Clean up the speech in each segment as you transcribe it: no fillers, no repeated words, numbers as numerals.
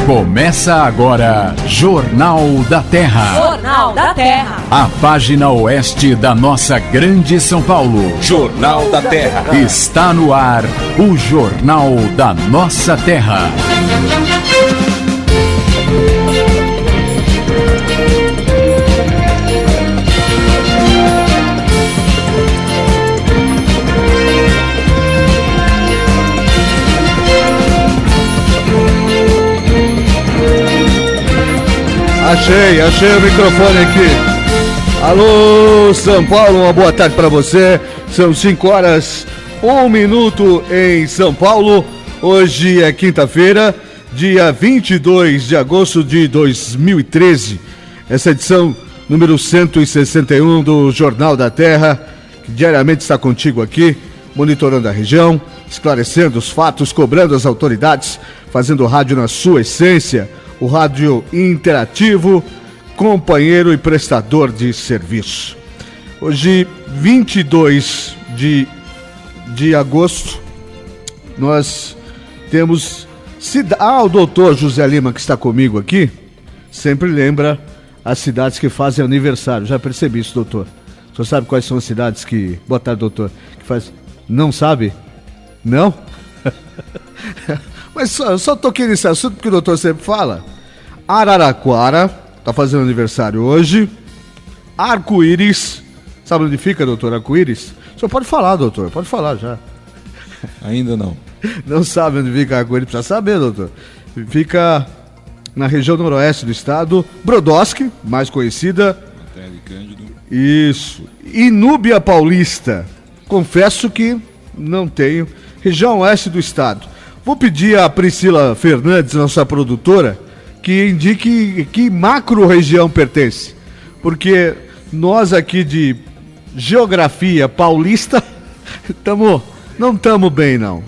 Começa agora, Jornal da Terra. Jornal da Terra. A página oeste da nossa grande São Paulo. Jornal da Terra. Está no ar, o Jornal da Nossa Terra. Achei o microfone aqui. Alô, São Paulo, uma boa tarde para você. São 5 horas, 1 minuto em São Paulo. Hoje é quinta-feira, dia 22 de agosto de 2013. Essa edição número 161 do Jornal da Terra, que diariamente está contigo aqui, monitorando a região, esclarecendo os fatos, cobrando as autoridades, fazendo rádio na sua essência. O rádio interativo, companheiro e prestador de serviço. Hoje, 22 de agosto, nós temos... o doutor José Lima, que está comigo aqui, sempre lembra as cidades que fazem aniversário. Já percebi isso, doutor. O senhor sabe quais são as cidades que... Boa tarde, doutor. Que faz... Não sabe? Não? Mas só toquei nesse assunto porque o doutor sempre fala. Araraquara, tá fazendo aniversário hoje. Arco-Íris, sabe onde fica, doutor, Arco-Íris? O senhor pode falar, doutor, pode falar já. Ainda não. Não sabe onde fica Arco-Íris, precisa saber, doutor. Fica na região noroeste do estado. Brodowski, mais conhecida. Terra de Cândido. Isso. Inúbia Paulista, confesso que não tenho. Região oeste do estado. Vou pedir a Priscila Fernandes, nossa produtora, que indique que macro-região pertence. Porque nós aqui de geografia paulista não estamos bem, não.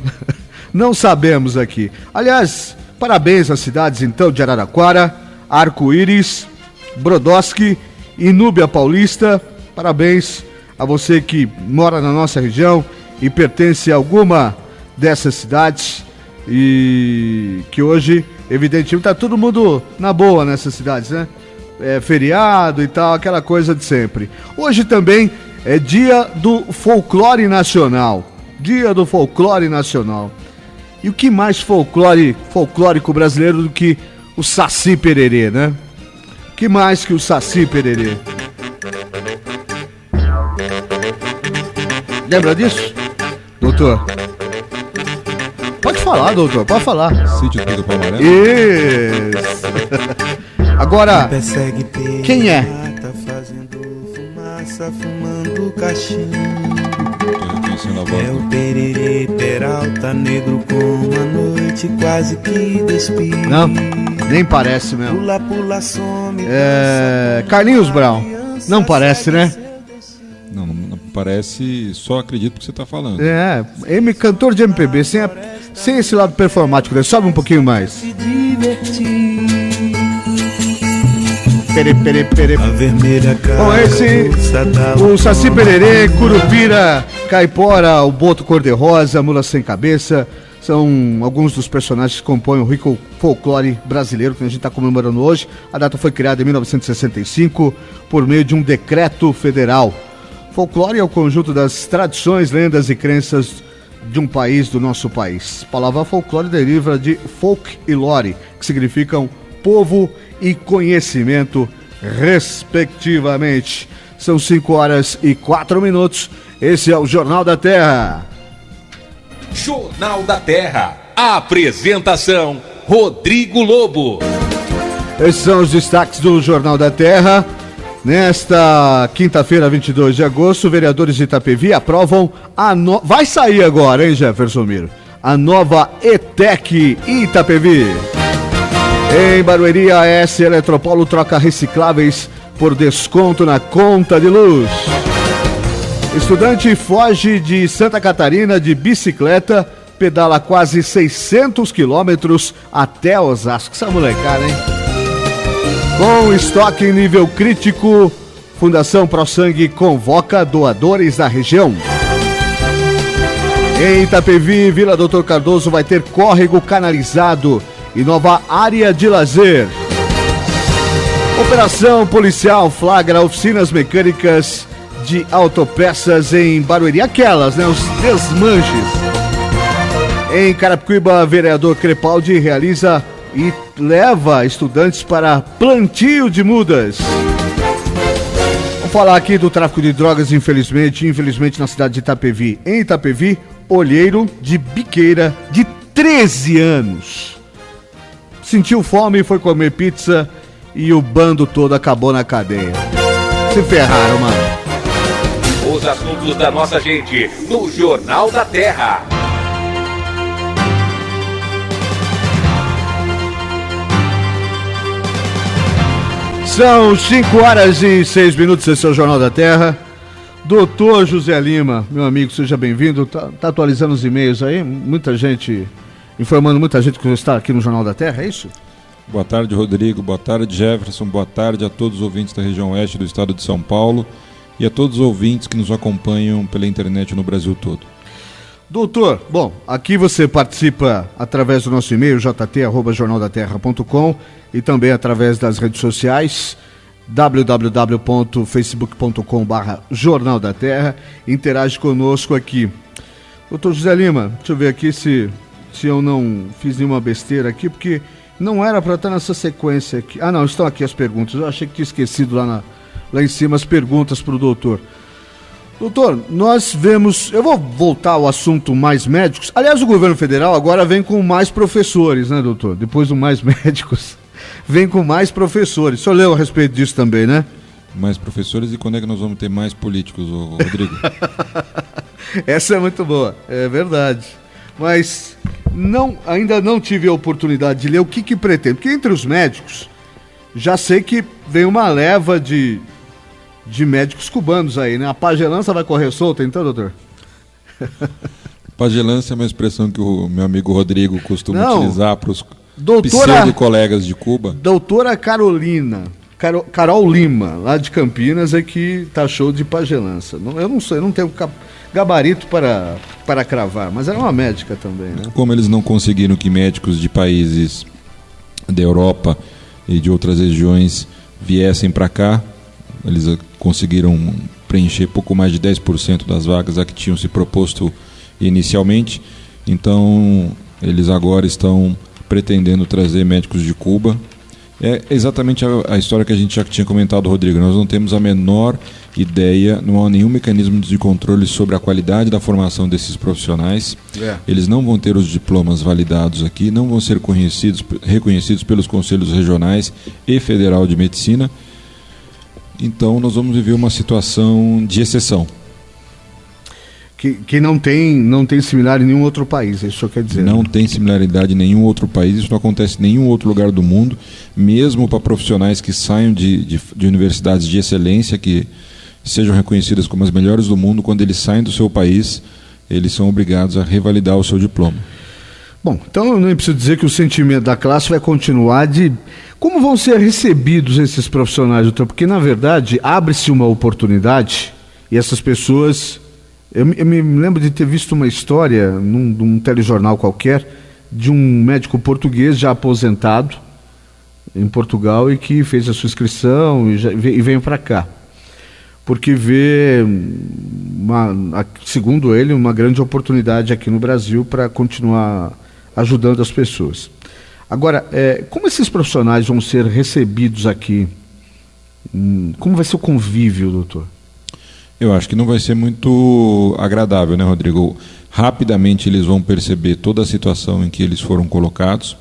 Não sabemos aqui. Aliás, parabéns às cidades, então, de Araraquara, Arco-Íris, Brodowski, Inúbia Paulista. Parabéns a você que mora na nossa região e pertence a alguma dessas cidades. E que hoje, evidentemente, tá todo mundo na boa nessas cidades, né? É feriado e tal, aquela coisa de sempre. Hoje também é dia do folclore nacional. Dia do folclore nacional. E o que mais folclórico brasileiro do que o Saci Pererê, né? O que mais que o Saci Pererê? Lembra disso, doutor? Pode falar, doutor, pode falar. Sítio do Pica-Pau Amarelo? Isso. Agora, quem é? Tá fazendo fumaça, fumando cachimbo. Tô reconhecendo a voz. É o Pererê Peralta, negro como a noite, quase que despide. Não, nem parece mesmo. Pula, pula, some. Carlinhos Brown. Não parece, né? Não parece, só acredito que você tá falando. Cantor de MPB, sem esse lado performático dele. Sobe um pouquinho mais. Se divertir. Pere. A vermelha Bom, esse, o Saci Pererê, Curupira, Caipora, o Boto Cor-de-Rosa, Mula Sem Cabeça, são alguns dos personagens que compõem o rico folclore brasileiro que a gente está comemorando hoje. A data foi criada em 1965 por meio de um decreto federal. Folclore é o conjunto das tradições, lendas e crenças de um país, do nosso país. A palavra folclore deriva de folk e lore, que significam povo e conhecimento, respectivamente. São 5 horas e 4 minutos. Esse é o Jornal da Terra. Jornal da Terra. Apresentação: Rodrigo Lobo. Esses são os destaques do Jornal da Terra. Nesta quinta-feira, 22 de agosto, vereadores de Itapevi aprovam Vai sair agora, hein, Jefferson Miro? A nova ETEC Itapevi. Em Barueri, a AS Eletropaulo troca recicláveis por desconto na conta de luz. Estudante foge de Santa Catarina de bicicleta, pedala quase 600 quilômetros até Osasco. Essa molecada, hein? Com estoque em nível crítico, Fundação ProSangue convoca doadores da região. Em Itapevi, Vila Doutor Cardoso vai ter córrego canalizado e nova área de lazer. Operação policial flagra oficinas mecânicas de autopeças em Barueri. Aquelas, né? Os desmanches. Em Carapicuíba, vereador Crepaldi realiza e leva estudantes para plantio de mudas. Vamos falar aqui do tráfico de drogas, infelizmente na cidade de Itapevi. Em Itapevi, olheiro de biqueira de 13 anos. Sentiu fome e foi comer pizza e o bando todo acabou na cadeia. Se ferraram, mano. Os assuntos da nossa gente no Jornal da Terra. São 5h06, esse é o Jornal da Terra. Doutor José Lima, meu amigo, seja bem-vindo. Tá atualizando os e-mails aí? Muita gente, informando muita gente que está aqui no Jornal da Terra, é isso? Boa tarde, Rodrigo. Boa tarde, Jefferson. Boa tarde a todos os ouvintes da região oeste do estado de São Paulo e a todos os ouvintes que nos acompanham pela internet no Brasil todo. Doutor, bom, aqui você participa através do nosso e-mail, jt@jornaldaterra.com, e também através das redes sociais, www.facebook.com/Jornal da Terra. Interage conosco aqui. Doutor José Lima, deixa eu ver aqui se eu não fiz nenhuma besteira aqui, porque não era para estar nessa sequência aqui. Ah, não, estão aqui as perguntas. Eu achei que tinha esquecido lá em cima as perguntas para o doutor. Doutor, nós vemos... Eu vou voltar ao assunto mais médicos. Aliás, o governo federal agora vem com mais professores, né, doutor? Depois do mais médicos, vem com mais professores. O senhor leu a respeito disso também, né? Mais professores, e quando é que nós vamos ter mais políticos, Rodrigo? Essa é muito boa, é verdade. Mas ainda não tive a oportunidade de ler o que pretende. Porque entre os médicos, já sei que vem uma leva de médicos cubanos aí, né? A pagelança vai correr solta, então, doutor? Pagelança é uma expressão que o meu amigo Rodrigo costuma utilizar para os pseudo-colegas de Cuba. Doutora Carol Lima, lá de Campinas, é que taxou de pagelança. Eu não sei, eu não tenho gabarito para cravar, mas era uma médica também, né? Como eles não conseguiram que médicos de países da Europa e de outras regiões viessem para cá, eles conseguiram preencher pouco mais de 10% das vagas a que tinham se proposto inicialmente. Então, eles agora estão pretendendo trazer médicos de Cuba. É exatamente a história que a gente já tinha comentado, Rodrigo. Nós não temos a menor ideia, não há nenhum mecanismo de controle sobre a qualidade da formação desses profissionais. Eles não vão ter os diplomas validados aqui, não vão ser reconhecidos pelos conselhos regionais e federal de medicina. Então nós vamos viver uma situação de exceção. Que não tem similar em nenhum outro país, isso quer dizer? Não tem similaridade em nenhum outro país, isso não acontece em nenhum outro lugar do mundo, mesmo para profissionais que saiam de universidades de excelência, que sejam reconhecidas como as melhores do mundo, quando eles saem do seu país, eles são obrigados a revalidar o seu diploma. Bom, então eu nem preciso dizer que o sentimento da classe vai continuar de... Como vão ser recebidos esses profissionais, doutor? Porque, na verdade, abre-se uma oportunidade e essas pessoas... Eu me lembro de ter visto uma história num telejornal qualquer de um médico português já aposentado em Portugal e que fez a sua inscrição e veio para cá. Porque vê, segundo ele, uma grande oportunidade aqui no Brasil para continuar ajudando as pessoas. Agora, como esses profissionais vão ser recebidos aqui? Como vai ser o convívio, doutor? Eu acho que não vai ser muito agradável, né, Rodrigo? Rapidamente eles vão perceber toda a situação em que eles foram colocados,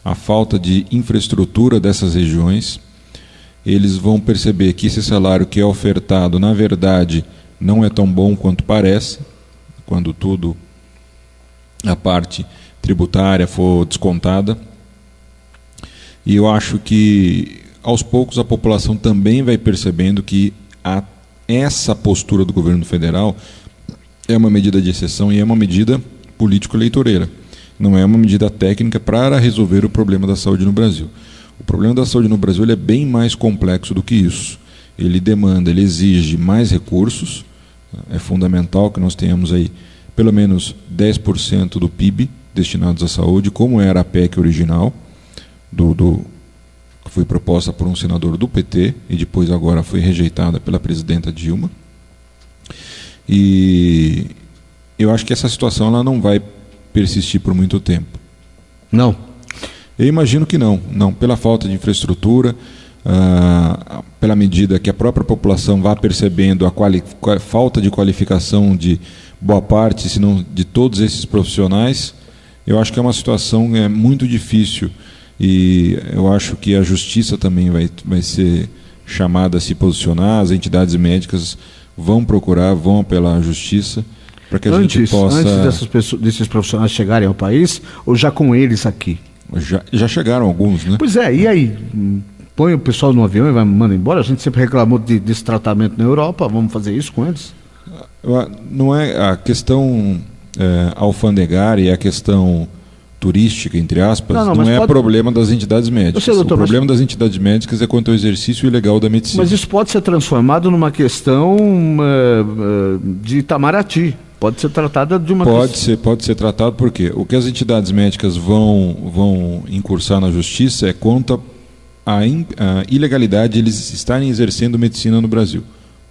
a falta de infraestrutura dessas regiões. Eles vão perceber que esse salário que é ofertado, na verdade, não é tão bom quanto parece, quando tudo, a parte tributária for descontada. E eu acho que, aos poucos, a população também vai percebendo que essa postura do governo federal é uma medida de exceção e é uma medida político-eleitoreira. Não é uma medida técnica para resolver o problema da saúde no Brasil. O problema da saúde no Brasil ele é bem mais complexo do que isso. Ele exige mais recursos. É fundamental que nós tenhamos aí pelo menos 10% do PIB destinados à saúde, como era a PEC original. que foi proposta por um senador do PT e depois agora foi rejeitada pela presidenta Dilma. E eu acho que essa situação ela não vai persistir por muito tempo. Não. Eu imagino que não, pela falta de infraestrutura, pela medida que a própria população vá percebendo a falta de qualificação de boa parte, se não de todos esses profissionais. Eu acho que é uma situação muito difícil e eu acho que a justiça também vai ser chamada a se posicionar, as entidades médicas vão apelar à justiça para que a gente possa... Antes desses profissionais chegarem ao país ou já com eles aqui? Já chegaram alguns, né? Pois é, e aí? Põe o pessoal no avião e manda embora? A gente sempre reclamou desse tratamento na Europa, vamos fazer isso com eles? Não é a questão alfandegária e a questão turística, entre aspas, não é problema das entidades médicas. Sei, doutor, o problema das entidades médicas é quanto ao exercício ilegal da medicina. Mas isso pode ser transformado numa questão de Itamaraty. Pode ser tratada de uma... Pode ser tratado porque o que as entidades médicas vão incursar na justiça é contra a ilegalidade de eles estarem exercendo medicina no Brasil.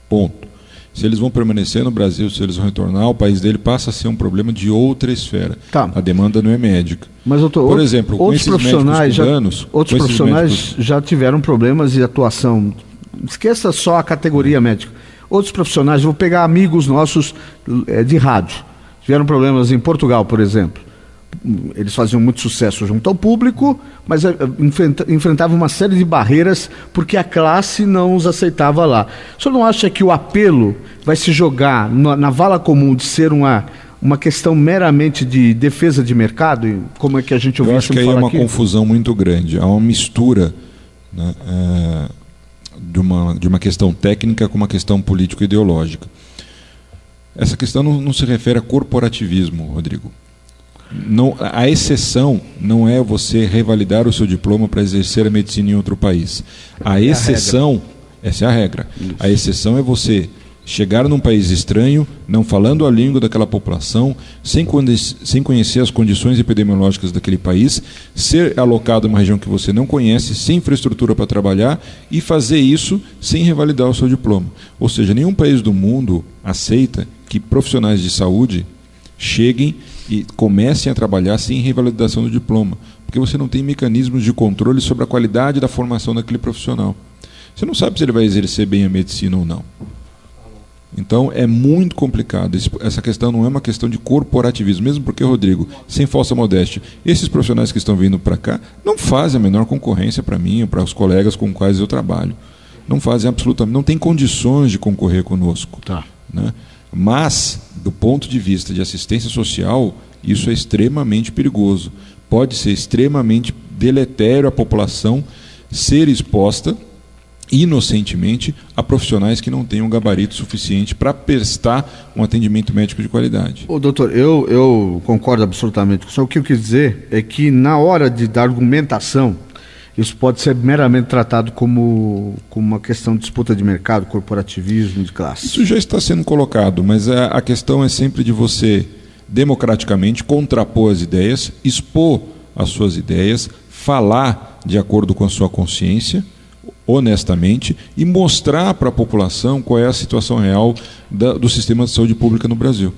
Ponto. Se eles vão permanecer no Brasil, se eles vão retornar, o país dele passa a ser um problema de outra esfera. Tá. A demanda não é médica. Mas, doutor, por exemplo, outros profissionais já tiveram problemas de atuação. Esqueça só a categoria médica. Outros profissionais, vou pegar amigos nossos de rádio, tiveram problemas em Portugal, por exemplo. Eles faziam muito sucesso junto ao público, mas enfrentavam uma série de barreiras porque a classe não os aceitava lá. O senhor não acha que o apelo vai se jogar na vala comum de ser uma questão meramente de defesa de mercado? E como é que a gente ouviu isso? Eu acho que aí é uma confusão muito grande. Há uma mistura, né, de uma questão técnica com uma questão político-ideológica. Essa questão não se refere a corporativismo, Rodrigo. Não, a exceção não é você revalidar o seu diploma para exercer a medicina em outro país. A exceção, essa é a regra. A exceção é você chegar num país estranho, não falando a língua daquela população, sem conhecer as condições epidemiológicas daquele país, ser alocado em uma região que você não conhece, sem infraestrutura para trabalhar e fazer isso sem revalidar o seu diploma. Ou seja, nenhum país do mundo aceita que profissionais de saúde cheguem e comecem a trabalhar sem revalidação do diploma, porque você não tem mecanismos de controle sobre a qualidade da formação daquele profissional. Você não sabe se ele vai exercer bem a medicina ou não. Então é muito complicado. Essa questão não é uma questão de corporativismo, mesmo porque, Rodrigo, sem falsa modéstia, esses profissionais que estão vindo para cá não fazem a menor concorrência para mim ou para os colegas com os quais eu trabalho. Não fazem absolutamente, não têm condições de concorrer conosco. Tá. Né? Mas, do ponto de vista de assistência social, isso é extremamente perigoso. Pode ser extremamente deletério à população ser exposta inocentemente a profissionais que não tenham gabarito suficiente para prestar um atendimento médico de qualidade. Doutor, eu concordo absolutamente com o senhor. O que eu quis dizer é que na hora da argumentação, isso pode ser meramente tratado como uma questão de disputa de mercado, corporativismo, de classe. Isso já está sendo colocado, mas a questão é sempre de você, democraticamente, contrapor as ideias, expor as suas ideias, falar de acordo com a sua consciência, honestamente, e mostrar para a população qual é a situação real do sistema de saúde pública no Brasil.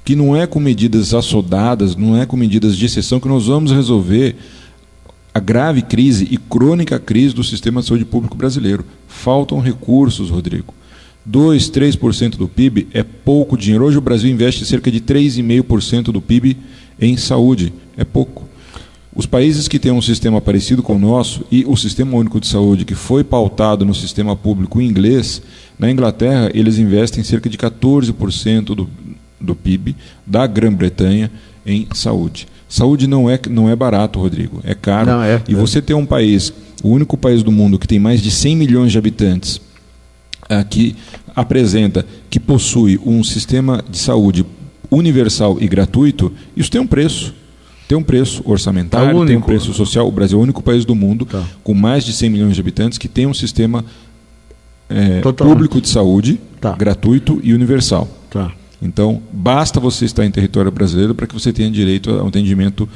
Que não é com medidas assodadas, não é com medidas de exceção que nós vamos resolver a grave crise e crônica crise do sistema de saúde público brasileiro. Faltam recursos, Rodrigo. 2%, 3% do PIB é pouco dinheiro. Hoje o Brasil investe cerca de 3,5% do PIB em saúde. É pouco. Os países que têm um sistema parecido com o nosso e o Sistema Único de Saúde, que foi pautado no sistema público inglês, na Inglaterra eles investem cerca de 14% do PIB da Grã-Bretanha em saúde. Saúde não é barato, Rodrigo, é caro. E você tem um país, o único país do mundo que tem mais de 100 milhões de habitantes, que possui um sistema de saúde universal e gratuito, isso tem um preço. Tem um preço orçamentário, tem um preço social. O Brasil é o único país do mundo com mais de 100 milhões de habitantes que tem um sistema público de saúde gratuito e universal. Então, basta você estar em território brasileiro para que você tenha direito a um atendimento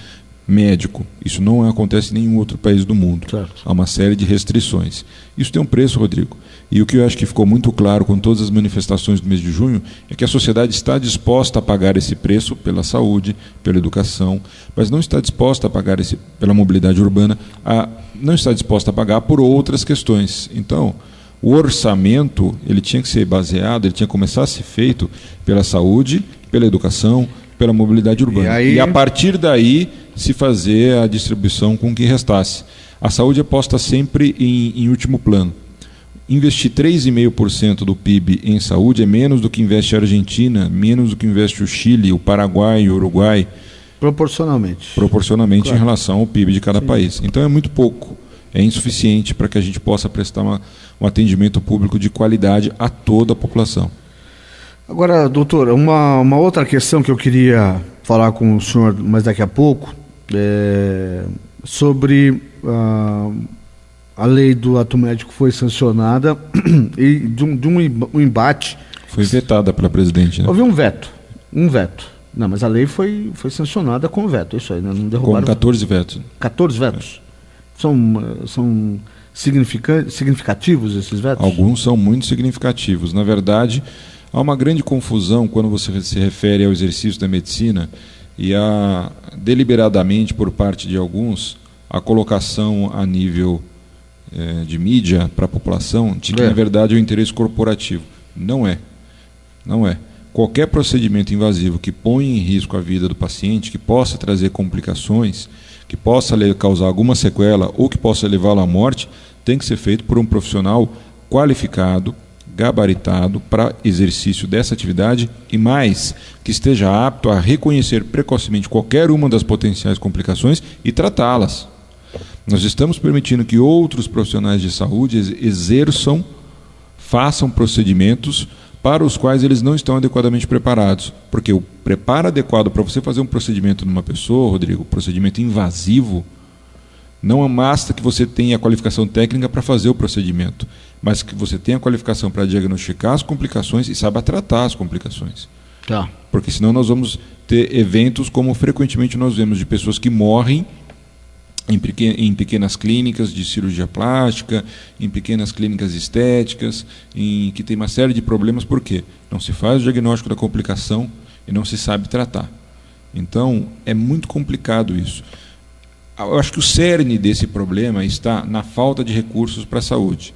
médico. Isso não acontece em nenhum outro país do mundo. Certo. Há uma série de restrições. Isso tem um preço, Rodrigo. E o que eu acho que ficou muito claro com todas as manifestações do mês de junho é que a sociedade está disposta a pagar esse preço pela saúde, pela educação, mas não está disposta a pagar pela mobilidade urbana, não está disposta a pagar por outras questões. Então, o orçamento ele tinha que ser baseado, ele tinha que começar a ser feito pela saúde, pela educação, pela mobilidade urbana. E a partir daí se fazer a distribuição com o que restasse. A saúde é posta sempre em último plano. Investir 3,5% do PIB em saúde é menos do que investe a Argentina, menos do que investe o Chile, o Paraguai, o Uruguai. Proporcionalmente. Proporcionalmente, claro, em relação ao PIB de cada país. Então é muito pouco. É insuficiente para que a gente possa prestar um atendimento público de qualidade a toda a população. Agora, doutor, uma outra questão que eu queria falar com o senhor mais daqui a pouco é sobre a lei do ato médico foi sancionada e de um embate. Foi vetada pela presidente, né? Houve um veto. Não, mas a lei foi sancionada com veto, isso aí, né? Não derrubaram. Com 14 vetos. 14 vetos? São significativos esses vetos? Alguns são muito significativos. Na verdade, há uma grande confusão quando você se refere ao exercício da medicina e há, deliberadamente por parte de alguns, a colocação a nível de mídia para a população de que, na verdade, é o interesse corporativo. Não é. Não é. Qualquer procedimento invasivo que ponha em risco a vida do paciente, que possa trazer complicações, que possa causar alguma sequela ou que possa levá-lo à morte, tem que ser feito por um profissional qualificado, gabaritado para exercício dessa atividade e mais, que esteja apto a reconhecer precocemente qualquer uma das potenciais complicações e tratá-las. Nós estamos permitindo que outros profissionais de saúde façam procedimentos para os quais eles não estão adequadamente preparados. Porque o preparo adequado para você fazer um procedimento numa pessoa, Rodrigo, procedimento invasivo, não basta que você tenha a qualificação técnica para fazer o procedimento, mas que você tenha a qualificação para diagnosticar as complicações e saiba tratar as complicações. Tá. Porque senão nós vamos ter eventos como frequentemente nós vemos de pessoas que morrem em pequenas clínicas de cirurgia plástica, em pequenas clínicas estéticas, que tem uma série de problemas, porque não se faz o diagnóstico da complicação e não se sabe tratar. Então, é muito complicado isso. Eu acho que o cerne desse problema está na falta de recursos para a saúde.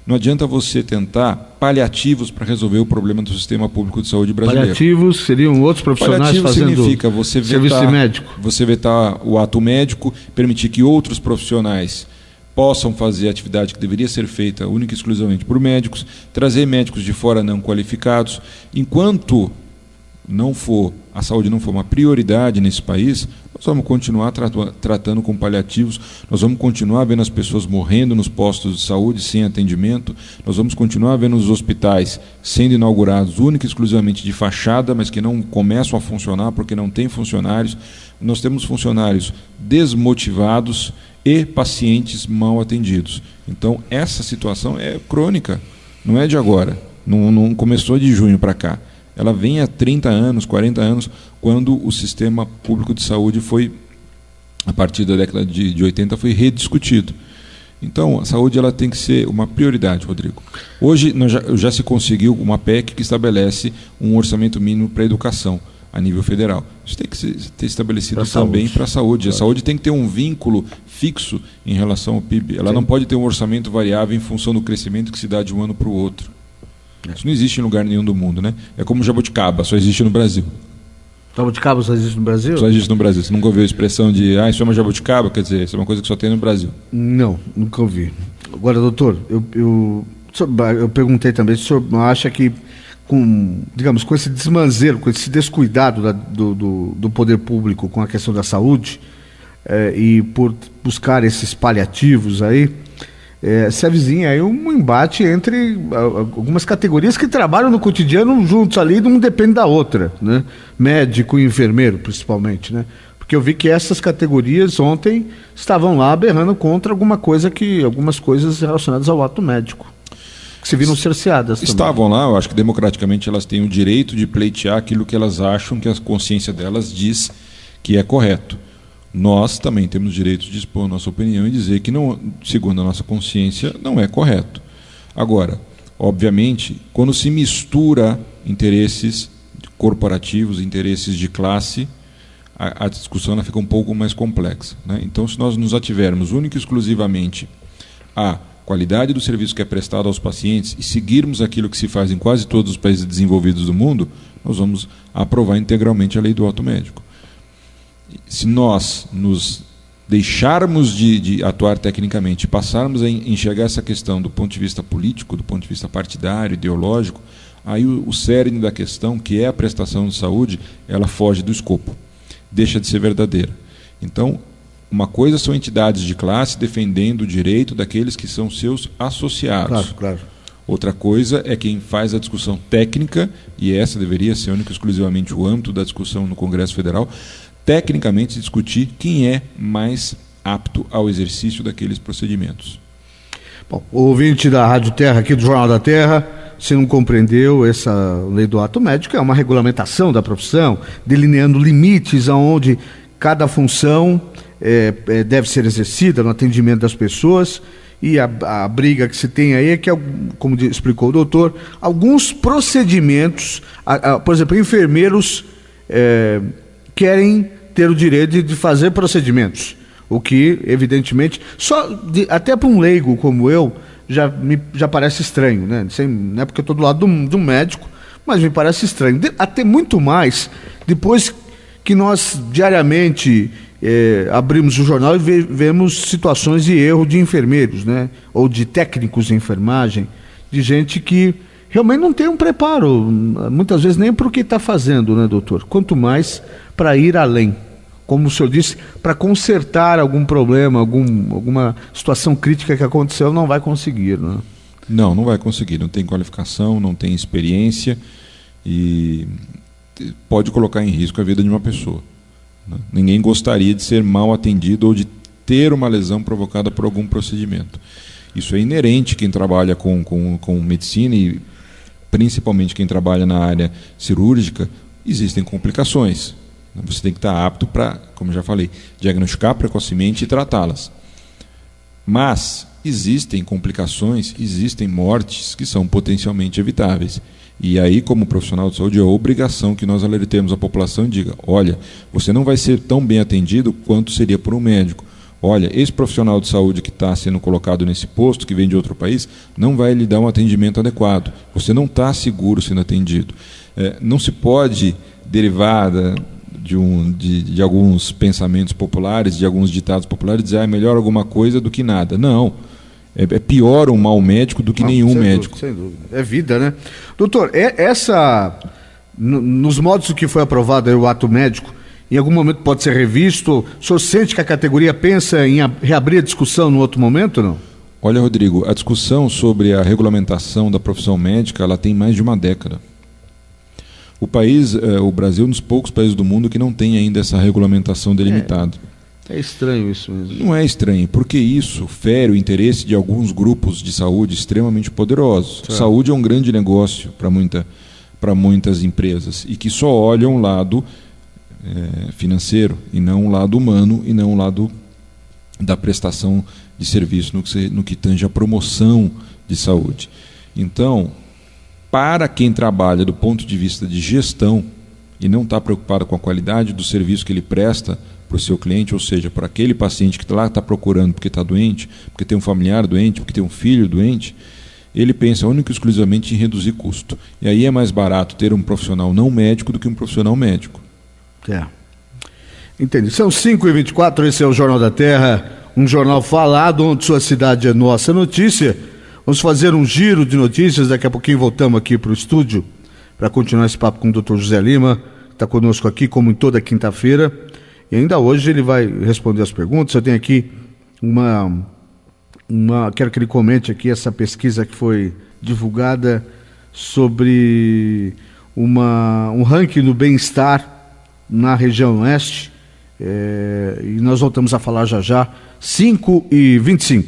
Não adianta você tentar paliativos para resolver o problema do sistema público de saúde brasileiro. Paliativos seriam outros profissionais Paliativo fazendo significa você serviço médico. Você vetar o ato médico, permitir que outros profissionais possam fazer a atividade que deveria ser feita única e exclusivamente por médicos, trazer médicos de fora não qualificados. Enquanto a saúde não for uma prioridade nesse país, nós vamos continuar tratando com paliativos, nós vamos continuar vendo as pessoas morrendo nos postos de saúde sem atendimento, nós vamos continuar vendo os hospitais sendo inaugurados única e exclusivamente de fachada, mas que não começam a funcionar porque não tem funcionários. Nós temos funcionários desmotivados e pacientes mal atendidos. Então, essa situação é crônica, não é de agora, não começou de junho para cá. Ela vem há 30 anos, 40 anos, quando o sistema público de saúde foi, a partir da década de 80, foi rediscutido. Então, a saúde ela tem que ser uma prioridade, Rodrigo. Hoje já se conseguiu uma PEC que estabelece um orçamento mínimo para a educação a nível federal. Isso tem que ser estabelecido também para a saúde. A saúde tem que ter um vínculo fixo em relação ao PIB. Ela não pode ter um orçamento variável em função do crescimento que se dá de um ano para o outro. Isso não existe em lugar nenhum do mundo, né? É como jabuticaba, só existe no Brasil. Jabuticaba só existe no Brasil? Só existe no Brasil. Você nunca ouviu a expressão de isso é uma jabuticaba? Quer dizer, isso é uma coisa que só tem no Brasil. Não, nunca ouvi. Agora, doutor, eu perguntei também, o senhor acha que com esse desmanzeiro, com esse descuidado do poder público com a questão da saúde e por buscar esses paliativos aí, se avizinha aí um embate entre algumas categorias que trabalham no cotidiano juntos ali, não depende da outra, né? Médico e enfermeiro, principalmente, né? Porque eu vi que essas categorias ontem estavam lá berrando contra algumas coisas relacionadas ao ato médico, que se viram cerceadas também. Estavam lá, eu acho que democraticamente elas têm o direito de pleitear aquilo que elas acham que a consciência delas diz que é correto. nós também temos direito de expor nossa opinião e dizer que, não, segundo a nossa consciência, não é correto. Agora, obviamente, quando se mistura interesses corporativos, interesses de classe, a discussão ela fica um pouco mais complexa, né? Então, se nós nos ativermos única e exclusivamente à qualidade do serviço que é prestado aos pacientes e seguirmos aquilo que se faz em quase todos os países desenvolvidos do mundo, nós vamos aprovar integralmente a lei do ato médico. Se nós nos deixarmos de atuar tecnicamente e passarmos a enxergar essa questão do ponto de vista político, do ponto de vista partidário, ideológico, aí o cerne da questão, que é a prestação de saúde, ela foge do escopo, deixa de ser verdadeira. Então, uma coisa são entidades de classe defendendo o direito daqueles que são seus associados. Claro, claro. Outra coisa é quem faz a discussão técnica, e essa deveria ser única e exclusivamente o âmbito da discussão no Congresso Federal, tecnicamente discutir quem é mais apto ao exercício daqueles procedimentos. Bom, o ouvinte da Rádio Terra, aqui do Jornal da Terra, se não compreendeu, essa lei do ato médico é uma regulamentação da profissão, delineando limites aonde cada função deve ser exercida no atendimento das pessoas, e a briga que se tem aí é que, como explicou o doutor, alguns procedimentos, por exemplo, enfermeiros querem ter o direito de fazer procedimentos, o que, evidentemente, até para um leigo como eu, já parece estranho, né? Não é porque eu estou do lado de um médico, mas me parece estranho. Até muito mais depois que nós diariamente abrimos o jornal e vemos situações de erro de enfermeiros, né? Ou de técnicos de enfermagem, de gente que realmente não tem um preparo, muitas vezes nem para o que está fazendo, né, doutor? Quanto mais para ir além. Como o senhor disse, para consertar algum problema, alguma situação crítica que aconteceu, não vai conseguir, né? Não vai conseguir. Não tem qualificação, não tem experiência e pode colocar em risco a vida de uma pessoa, né? Ninguém gostaria de ser mal atendido ou de ter uma lesão provocada por algum procedimento. Isso é inerente a quem trabalha com medicina e principalmente quem trabalha na área cirúrgica. Existem complicações. Você tem que estar apto para, como já falei, diagnosticar precocemente e tratá-las. Mas existem complicações, existem mortes que são potencialmente evitáveis. E aí, como profissional de saúde, é obrigação que nós alertemos a população e diga: olha, você não vai ser tão bem atendido quanto seria por um médico. Olha, esse profissional de saúde que está sendo colocado nesse posto, que vem de outro país, não vai lhe dar um atendimento adequado. Você não está seguro sendo atendido. Não se pode derivar de alguns pensamentos populares, de alguns ditados populares, dizer é melhor alguma coisa do que nada. Não. É pior um mau médico do que nenhum médico. Sem dúvida. É vida, né? Doutor, nos modos que foi aprovado o ato médico, em algum momento pode ser revisto? O senhor sente que a categoria pensa em reabrir a discussão no outro momento, não? Olha, Rodrigo, a discussão sobre a regulamentação da profissão médica, ela tem mais de uma década. O Brasil é um dos poucos países do mundo que não tem ainda essa regulamentação delimitada. É estranho isso mesmo. Não é estranho, porque isso fere o interesse de alguns grupos de saúde extremamente poderosos. Certo. Saúde é um grande negócio para muitas empresas e que só olham um lado financeiro e não um lado humano e não um lado da prestação de serviço no que tange a promoção de saúde. Então, para quem trabalha do ponto de vista de gestão e não está preocupado com a qualidade do serviço que ele presta para o seu cliente, ou seja, para aquele paciente que lá está procurando porque está doente, porque tem um familiar doente, porque tem um filho doente, ele pensa única e exclusivamente em reduzir custo. E aí é mais barato ter um profissional não médico do que um profissional médico. Entendi. São 5h24, esse é o Jornal da Terra, um jornal falado, onde sua cidade é nossa notícia. Vamos fazer um giro de notícias, daqui a pouquinho voltamos aqui para o estúdio para continuar esse papo com o Dr. José Lima, que está conosco aqui, como em toda quinta-feira. E ainda hoje ele vai responder as perguntas. Eu tenho aqui quero que ele comente aqui essa pesquisa que foi divulgada sobre um ranking do bem-estar na região oeste. E nós voltamos a falar já, 5h25.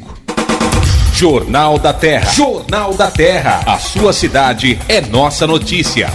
Jornal da Terra. Jornal da Terra. A sua cidade é nossa notícia.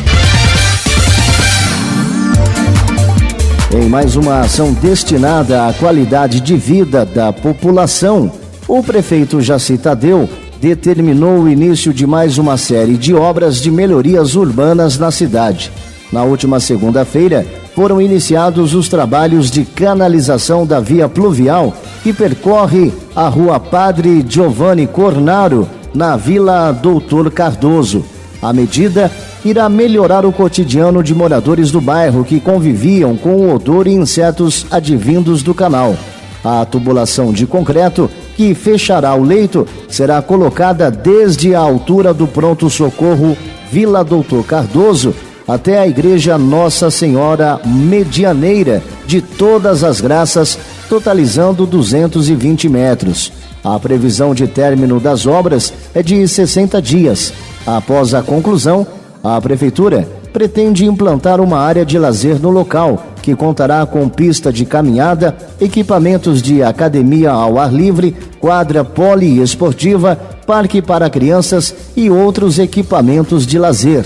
Em mais uma ação destinada à qualidade de vida da população, o prefeito Jaci Tadeu determinou o início de mais uma série de obras de melhorias urbanas na cidade. Na última segunda-feira, foram iniciados os trabalhos de canalização da via pluvial que percorre a Rua Padre Giovanni Cornaro, na Vila Doutor Cardoso. A medida irá melhorar o cotidiano de moradores do bairro que conviviam com o odor e insetos advindos do canal. A tubulação de concreto que fechará o leito será colocada desde a altura do pronto-socorro Vila Doutor Cardoso até a Igreja Nossa Senhora Medianeira de Todas as Graças, totalizando 220 metros. A previsão de término das obras é de 60 dias. Após a conclusão, a Prefeitura pretende implantar uma área de lazer no local, que contará com pista de caminhada, equipamentos de academia ao ar livre, quadra poliesportiva, parque para crianças e outros equipamentos de lazer.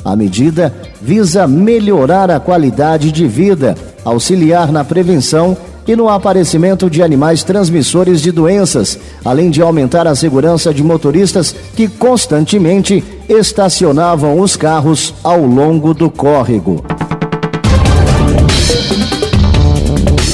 A medida visa melhorar a qualidade de vida, auxiliar na prevenção e no aparecimento de animais transmissores de doenças, além de aumentar a segurança de motoristas que constantemente estacionavam os carros ao longo do córrego.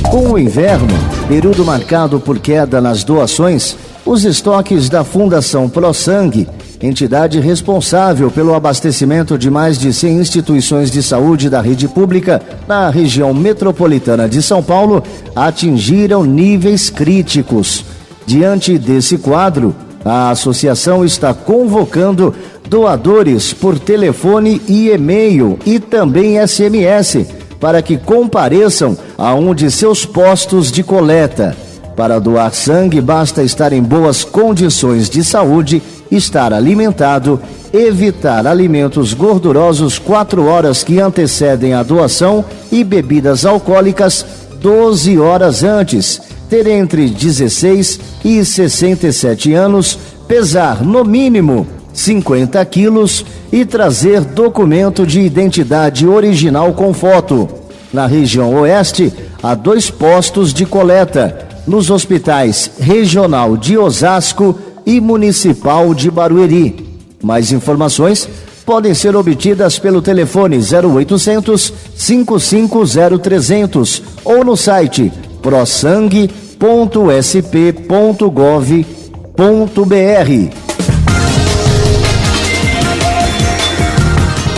Com o inverno, período marcado por queda nas doações, os estoques da Fundação ProSangue, entidade responsável pelo abastecimento de mais de 100 instituições de saúde da rede pública na região metropolitana de São Paulo, atingiram níveis críticos. Diante desse quadro, a associação está convocando doadores por telefone e e-mail e também SMS para que compareçam a um de seus postos de coleta. Para doar sangue, basta estar em boas condições de saúde, estar alimentado, evitar alimentos gordurosos 4 horas que antecedem a doação e bebidas alcoólicas 12 horas antes, ter entre 16 e 67 anos, pesar no mínimo 50 quilos e trazer documento de identidade original com foto. Na região oeste, há 2 postos de coleta, nos hospitais Regional de Osasco e Municipal de Barueri. Mais informações podem ser obtidas pelo telefone 0800 550 300 ou no site prosangue.sp.gov.br.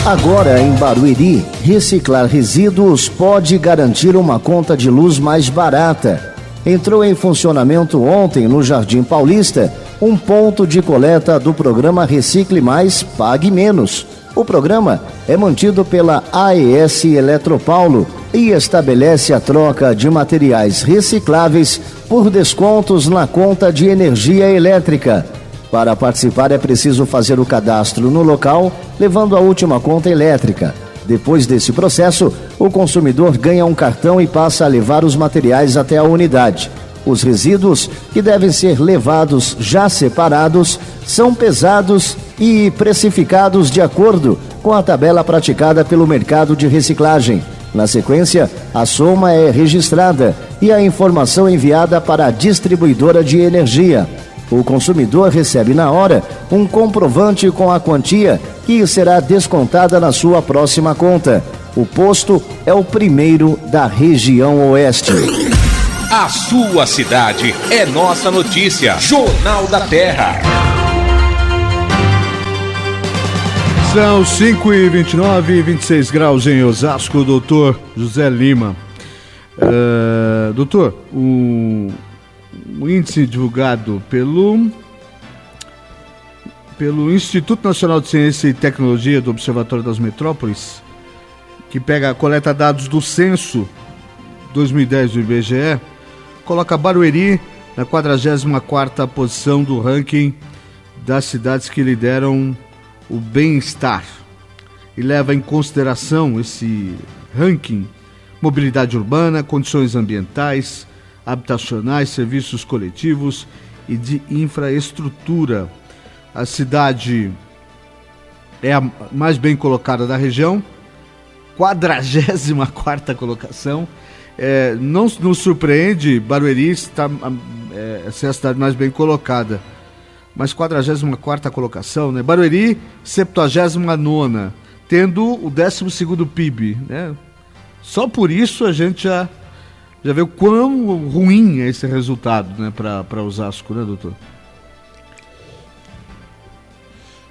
Agora em Barueri, reciclar resíduos pode garantir uma conta de luz mais barata. Entrou em funcionamento ontem no Jardim Paulista um ponto de coleta do programa Recicle Mais, Pague Menos. O programa é mantido pela AES Eletropaulo e estabelece a troca de materiais recicláveis por descontos na conta de energia elétrica. Para participar é preciso fazer o cadastro no local, levando a última conta elétrica. Depois desse processo, o consumidor ganha um cartão e passa a levar os materiais até a unidade. Os resíduos, que devem ser levados já separados, são pesados e precificados de acordo com a tabela praticada pelo mercado de reciclagem. Na sequência, a soma é registrada e a informação enviada para a distribuidora de energia. O consumidor recebe na hora um comprovante com a quantia que será descontada na sua próxima conta. O posto é o primeiro da região oeste. A sua cidade é nossa notícia. Jornal da Terra. São 5h29 e 26 graus em Osasco, doutor José Lima. Doutor, o índice divulgado pelo Instituto Nacional de Ciência e Tecnologia do Observatório das Metrópoles, que coleta dados do censo 2010 do IBGE, coloca Barueri na 44ª posição do ranking das cidades que lideram o bem-estar e leva em consideração esse ranking mobilidade urbana, condições ambientais, habitacionais, serviços coletivos e de infraestrutura. A cidade é a mais bem colocada da região, 44ª colocação, não nos surpreende Barueri ser a cidade mais bem colocada, mas 44ª colocação, né? Barueri, 79ª, tendo o 12º PIB, né? Só por isso a gente já vê o quão ruim é esse resultado, né, para Osasco, né, doutor?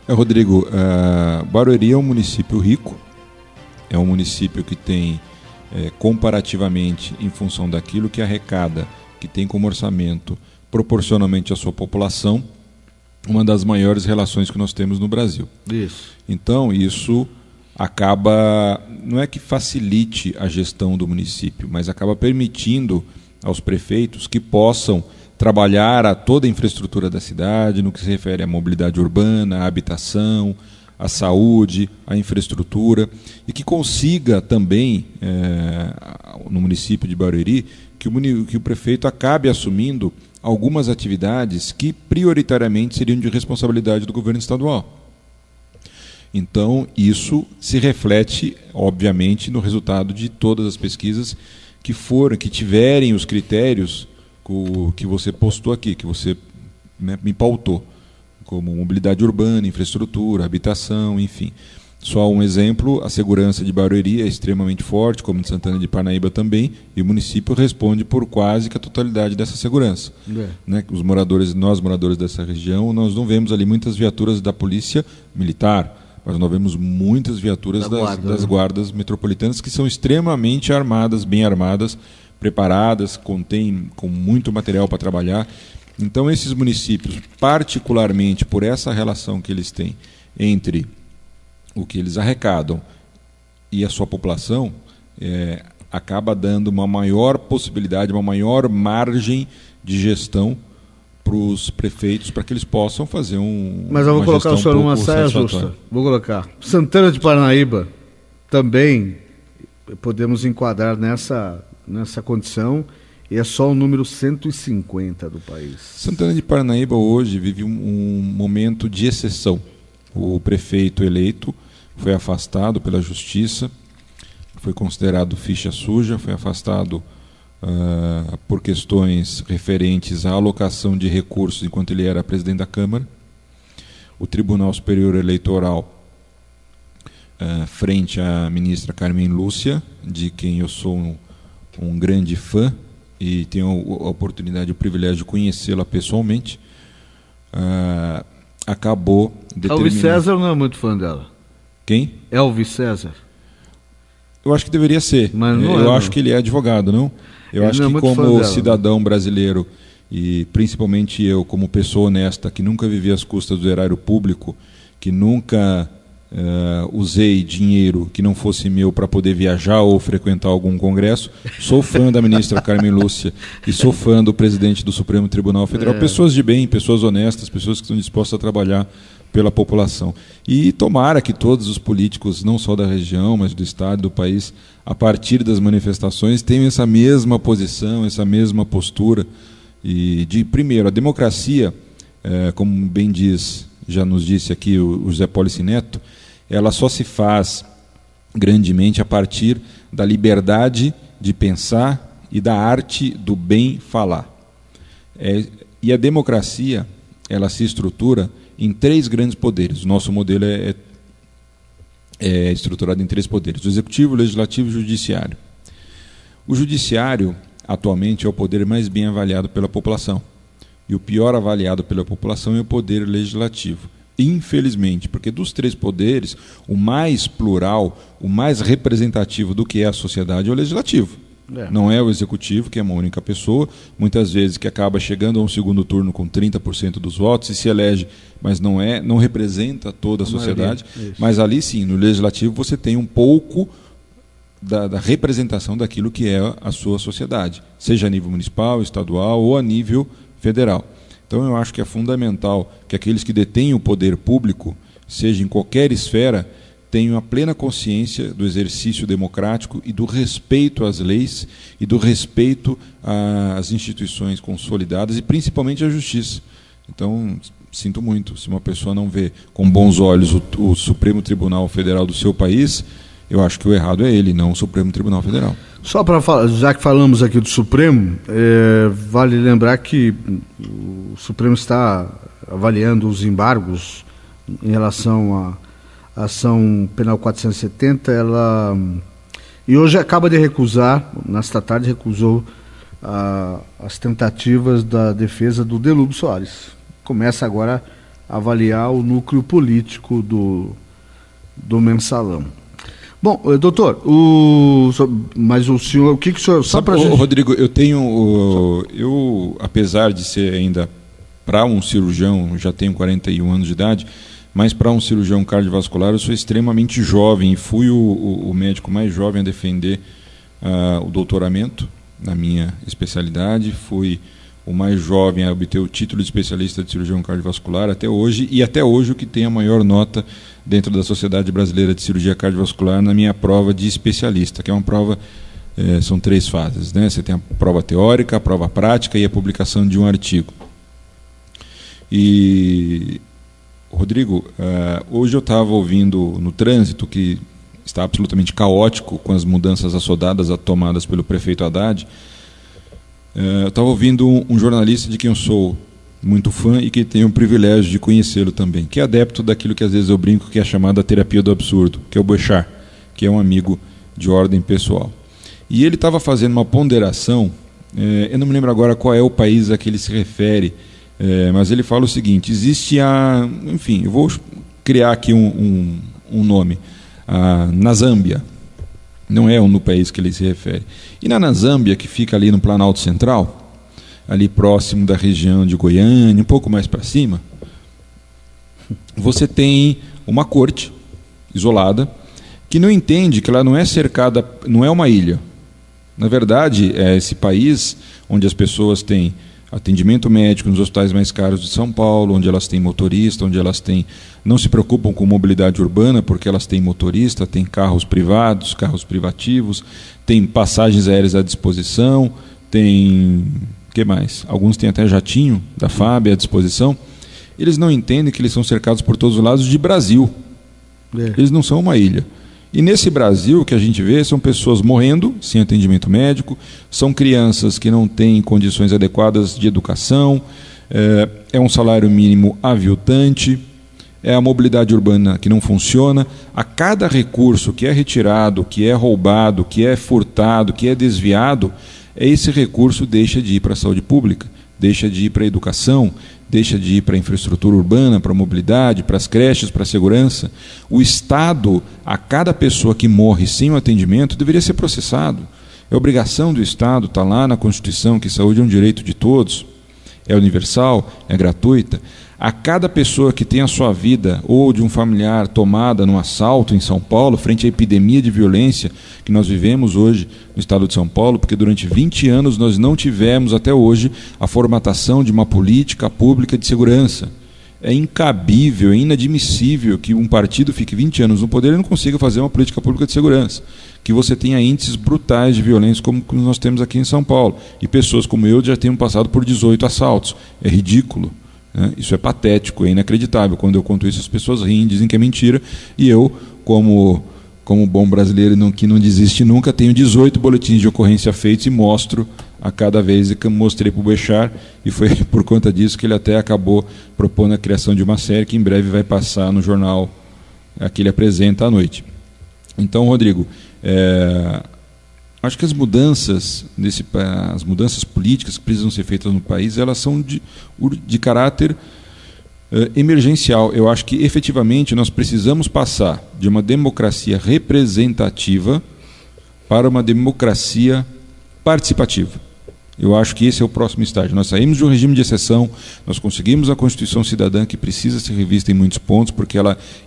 Rodrigo, Barueri é um município rico, é um município que tem, comparativamente, em função daquilo que arrecada, que tem como orçamento, proporcionalmente à sua população, uma das maiores relações que nós temos no Brasil. Isso. Então, isso acaba, não é que facilite a gestão do município, mas acaba permitindo aos prefeitos que possam trabalhar a toda a infraestrutura da cidade, no que se refere à mobilidade urbana, à habitação, à saúde, à infraestrutura, e que consiga também, no município de Barueri, que o prefeito acabe assumindo algumas atividades que prioritariamente seriam de responsabilidade do governo estadual. Então, isso se reflete, obviamente, no resultado de todas as pesquisas que tiverem os critérios que você postou aqui, que você, né, me pautou, como mobilidade urbana, infraestrutura, habitação, enfim. Só um exemplo, a segurança de Barueri é extremamente forte, como de Santana de Parnaíba também, e o município responde por quase que a totalidade dessa segurança. Né? Nós moradores dessa região, nós não vemos ali muitas viaturas da polícia militar, mas nós vemos muitas viaturas das guardas metropolitanas que são extremamente armadas, bem armadas, preparadas, contêm com muito material para trabalhar. Então esses municípios, particularmente por essa relação que eles têm entre o que eles arrecadam e a sua população, acaba dando uma maior possibilidade, uma maior margem de gestão para os prefeitos, para que eles possam fazer Mas eu vou colocar o senhor numa saia justa. Vou colocar. Santana de Parnaíba também podemos enquadrar nessa condição, e é só o número 150 do país. Santana de Parnaíba hoje vive um momento de exceção. O prefeito eleito foi afastado pela justiça, foi considerado ficha suja, foi afastado por questões referentes à alocação de recursos enquanto ele era presidente da Câmara. O Tribunal Superior Eleitoral, frente à ministra Carmen Lúcia, de quem eu sou um grande fã e tenho a oportunidade e o privilégio de conhecê-la pessoalmente, acabou determinando... Elvis César não é muito fã dela. Quem? Elvis César. Eu acho que deveria ser. Mas não eu acho que ele é advogado, não? Eu acho que como cidadão brasileiro, e principalmente eu como pessoa honesta, que nunca vivi às custas do erário público, que nunca usei dinheiro que não fosse meu para poder viajar ou frequentar algum congresso, sou fã da ministra Carmen Lúcia e sou fã do presidente do Supremo Tribunal Federal. Pessoas de bem, pessoas honestas, pessoas que estão dispostas a trabalhar pela população. E tomara que todos os políticos, não só da região, mas do estado, do país, a partir das manifestações, tenham essa mesma posição, essa mesma postura. E primeiro, a democracia, como bem já nos disse aqui o José Polici Neto, ela só se faz grandemente a partir da liberdade de pensar e da arte do bem falar. E a democracia, ela se estrutura em 3 grandes poderes. O nosso modelo é estruturado em 3 poderes: o executivo, o legislativo e o judiciário. O judiciário, atualmente, é o poder mais bem avaliado pela população. E o pior avaliado pela população é o poder legislativo. Infelizmente, porque dos 3 poderes, o mais plural, o mais representativo do que é a sociedade é o legislativo. Não é o executivo, que é uma única pessoa, muitas vezes que acaba chegando a um segundo turno com 30% dos votos e se elege, mas não representa toda a sociedade. Mas ali sim, no legislativo você tem um pouco da representação daquilo que é a sua sociedade, seja a nível municipal, estadual ou a nível federal. Então eu acho que é fundamental que aqueles que detêm o poder público, seja em qualquer esfera, tenham a plena consciência do exercício democrático e do respeito às leis e do respeito às instituições consolidadas e principalmente à justiça. Então, sinto muito, se uma pessoa não vê com bons olhos o Supremo Tribunal Federal do seu país, eu acho que o errado é ele, não o Supremo Tribunal Federal. Só para falar, já que falamos aqui do Supremo, vale lembrar que o Supremo está avaliando os embargos em relação à ação penal 470, e hoje acaba de recusar, nesta tarde recusou as tentativas da defesa do Delúbio Soares. Começa agora a avaliar o núcleo político do Mensalão. Bom, doutor, mas o senhor, o que o senhor... Só pra gente... Rodrigo, eu apesar de ser ainda, para um cirurgião, já tenho 41 anos de idade, mas para um cirurgião cardiovascular eu sou extremamente jovem e fui o médico mais jovem a defender o doutoramento na minha especialidade, fui o mais jovem a obter o título de especialista de cirurgião cardiovascular até hoje, e até hoje o que tem a maior nota dentro da Sociedade Brasileira de Cirurgia Cardiovascular na minha prova de especialista, que é uma prova, são 3 fases, né? Você tem a prova teórica, a prova prática e a publicação de um artigo. E, Rodrigo, hoje eu estava ouvindo no trânsito, que está absolutamente caótico com as mudanças assodadas tomadas pelo prefeito Haddad, eu estava ouvindo um jornalista de quem eu sou muito fã e que tenho o privilégio de conhecê-lo também, que é adepto daquilo que às vezes eu brinco que é a chamada terapia do absurdo, que é o Boechat, que é um amigo de ordem pessoal. E ele estava fazendo uma ponderação, eu não me lembro agora qual é o país a que ele se refere, mas ele fala o seguinte: existe enfim, eu vou criar aqui um nome, na Zâmbia, não é no país que ele se refere. E na Zâmbia, que fica ali no Planalto Central, ali próximo da região de Goiânia, um pouco mais para cima, você tem uma corte isolada que não entende que ela não é cercada, não é uma ilha. Na verdade, é esse país onde as pessoas têm atendimento médico nos hospitais mais caros de São Paulo, onde elas têm motorista, onde elas não se preocupam com mobilidade urbana, porque elas têm motorista, têm carros privados, carros privativos, têm passagens aéreas à disposição, tem... o que mais? Alguns têm até jatinho da FAB à disposição. Eles não entendem que eles são cercados por todos os lados de Brasil. Eles não são uma ilha. E nesse Brasil, o que a gente vê são pessoas morrendo sem atendimento médico, são crianças que não têm condições adequadas de educação, é um salário mínimo aviltante, é a mobilidade urbana que não funciona. A cada recurso que é retirado, que é roubado, que é furtado, que é desviado, esse recurso deixa de ir para a saúde pública, deixa de ir para a educação, deixa de ir para a infraestrutura urbana, para a mobilidade, para as creches, para a segurança. O Estado, a cada pessoa que morre sem o atendimento, deveria ser processado. É obrigação do Estado, está lá na Constituição, que saúde é um direito de todos, é universal, é gratuita. A cada pessoa que tem a sua vida ou de um familiar tomada num assalto em São Paulo, frente à epidemia de violência que nós vivemos hoje no estado de São Paulo, porque durante 20 anos nós não tivemos até hoje a formatação de uma política pública de segurança. É incabível, é inadmissível que um partido fique 20 anos no poder e não consiga fazer uma política pública de segurança. Que você tenha índices brutais de violência como nós temos aqui em São Paulo. E pessoas como eu já tenham passado por 18 assaltos. É ridículo. Isso é patético, é inacreditável. Quando eu conto isso, as pessoas riem, dizem que é mentira, e eu, como bom brasileiro que não desiste nunca, tenho 18 boletins de ocorrência feitos e mostro a cada vez, que mostrei para o Boechat, e foi por conta disso que ele até acabou propondo a criação de uma série que em breve vai passar no jornal que ele apresenta à noite. Então, Rodrigo, acho que as mudanças políticas que precisam ser feitas no país, elas são de caráter emergencial. Eu acho que efetivamente nós precisamos passar de uma democracia representativa para uma democracia participativa. Eu acho que esse é o próximo estágio. Nós saímos de um regime de exceção, nós conseguimos a Constituição Cidadã, que precisa ser revista em muitos pontos, porque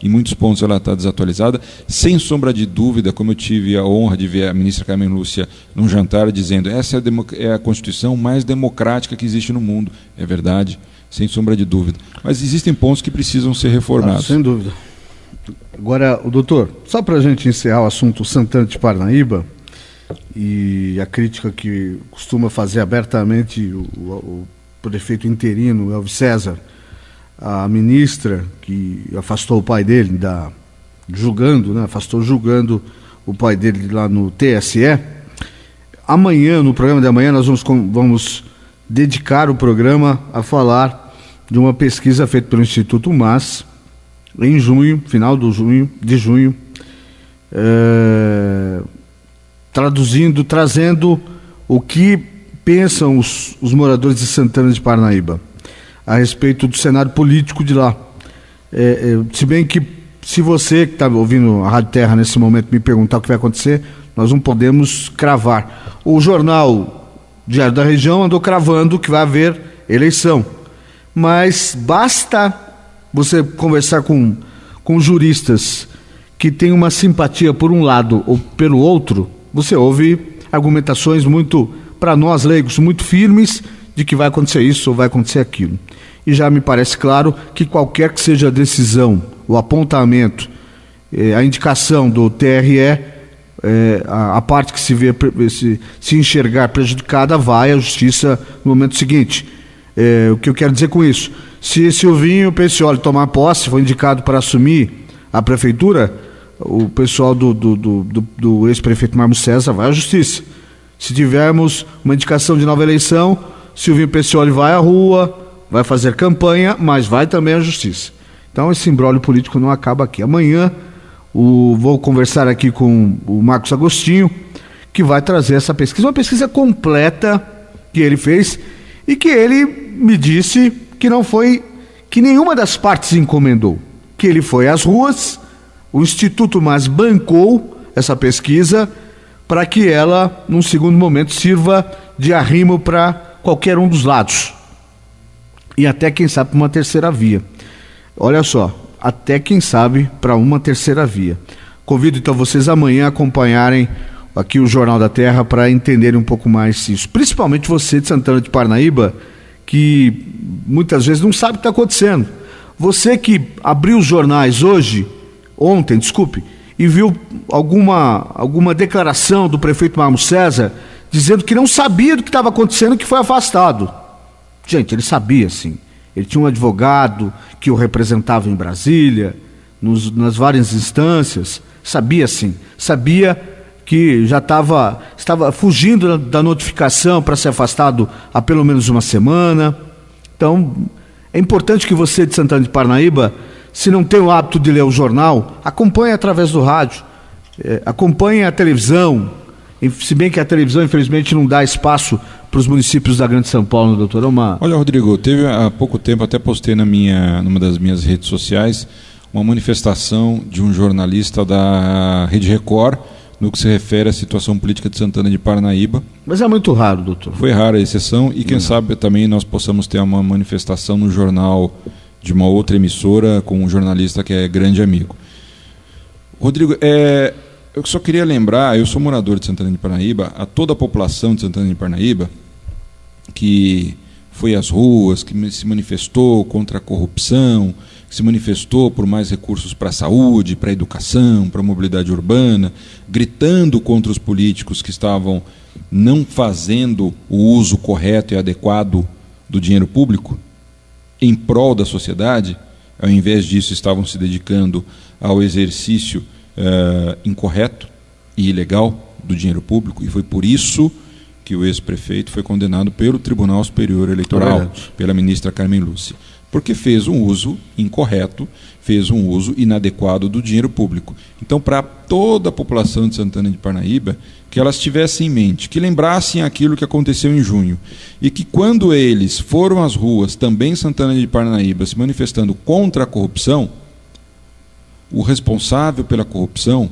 em muitos pontos ela está desatualizada. Sem sombra de dúvida, como eu tive a honra de ver a ministra Carmen Lúcia num jantar dizendo, essa é a Constituição mais democrática que existe no mundo. É verdade, sem sombra de dúvida. Mas existem pontos que precisam ser reformados. Sem dúvida. Agora, doutor, só para a gente encerrar o assunto Santana de Parnaíba, e a crítica que costuma fazer abertamente o prefeito interino, Elvis César, a ministra que afastou o pai dele, afastou julgando o pai dele lá no TSE, amanhã, no programa de amanhã, nós vamos dedicar o programa a falar de uma pesquisa feita pelo Instituto MAS em junho, final de junho, trazendo o que pensam os moradores de Santana de Parnaíba a respeito do cenário político de lá. Se bem que, se você que está ouvindo a Rádio Terra nesse momento me perguntar o que vai acontecer, nós não podemos cravar. O jornal Diário da Região andou cravando que vai haver eleição, mas basta você conversar com juristas que têm uma simpatia por um lado ou pelo outro, você ouve argumentações muito, para nós leigos, muito firmes de que vai acontecer isso ou vai acontecer aquilo. E já me parece claro que qualquer que seja a decisão, o apontamento, a indicação do TRE, a parte que se enxergar prejudicada vai à justiça no momento seguinte. O que eu quero dizer com isso? Se Silvinho Peccioli tomar posse, foi indicado para assumir a prefeitura, o pessoal do ex-prefeito Marmo César vai à justiça. Se tivermos uma indicação de nova eleição, Silvinho Peccioli vai à rua, vai fazer campanha, mas vai também à justiça. Então esse imbróglio político não acaba aqui. Amanhã vou conversar aqui com o Marcos Agostinho, que vai trazer essa pesquisa, uma pesquisa completa que ele fez e que ele me disse que nenhuma das partes encomendou, que ele foi às ruas, o Instituto MAS bancou essa pesquisa para que ela, num segundo momento, sirva de arrimo para qualquer um dos lados. E até, quem sabe, para uma terceira via. Olha só, até, quem sabe, para uma terceira via. Convido, então, vocês amanhã a acompanharem aqui o Jornal da Terra para entenderem um pouco mais isso. Principalmente você de Santana de Parnaíba, que muitas vezes não sabe o que está acontecendo. Você que abriu os jornais ontem, e viu alguma declaração do prefeito Marmo César dizendo que não sabia do que estava acontecendo e que foi afastado. Gente, ele sabia, sim. Ele tinha um advogado que o representava em Brasília, nas várias instâncias. Sabia, sim. Sabia que já estava fugindo da notificação para ser afastado há pelo menos uma semana. Então, é importante que você de Santana de Parnaíba, se não tem o hábito de ler o jornal, acompanhe através do rádio, acompanhe a televisão, se bem que a televisão, infelizmente, não dá espaço para os municípios da Grande São Paulo, doutor Omar. Olha, Rodrigo, teve há pouco tempo, até postei numa das minhas redes sociais, uma manifestação de um jornalista da Rede Record, no que se refere à situação política de Santana de Parnaíba. Mas é muito raro, doutor. Foi rara a exceção, e quem sabe também nós possamos ter uma manifestação no jornal de uma outra emissora com um jornalista que é grande amigo. Rodrigo, eu só queria lembrar, eu sou morador de Santana de Parnaíba, a toda a população de Santana de Parnaíba que foi às ruas, que se manifestou contra a corrupção, que se manifestou por mais recursos para a saúde, para a educação, para a mobilidade urbana, gritando contra os políticos que estavam não fazendo o uso correto e adequado do dinheiro público em prol da sociedade. Ao invés disso, estavam se dedicando ao exercício incorreto e ilegal do dinheiro público, e foi por isso que o ex-prefeito foi condenado pelo Tribunal Superior Eleitoral, pela ministra Carmen Lúcia, porque fez um uso incorreto, fez um uso inadequado do dinheiro público. Então, para toda a população de Santana de Parnaíba, que elas tivessem em mente, que lembrassem aquilo que aconteceu em junho, e que quando eles foram às ruas, também em Santana de Parnaíba, se manifestando contra a corrupção, o responsável pela corrupção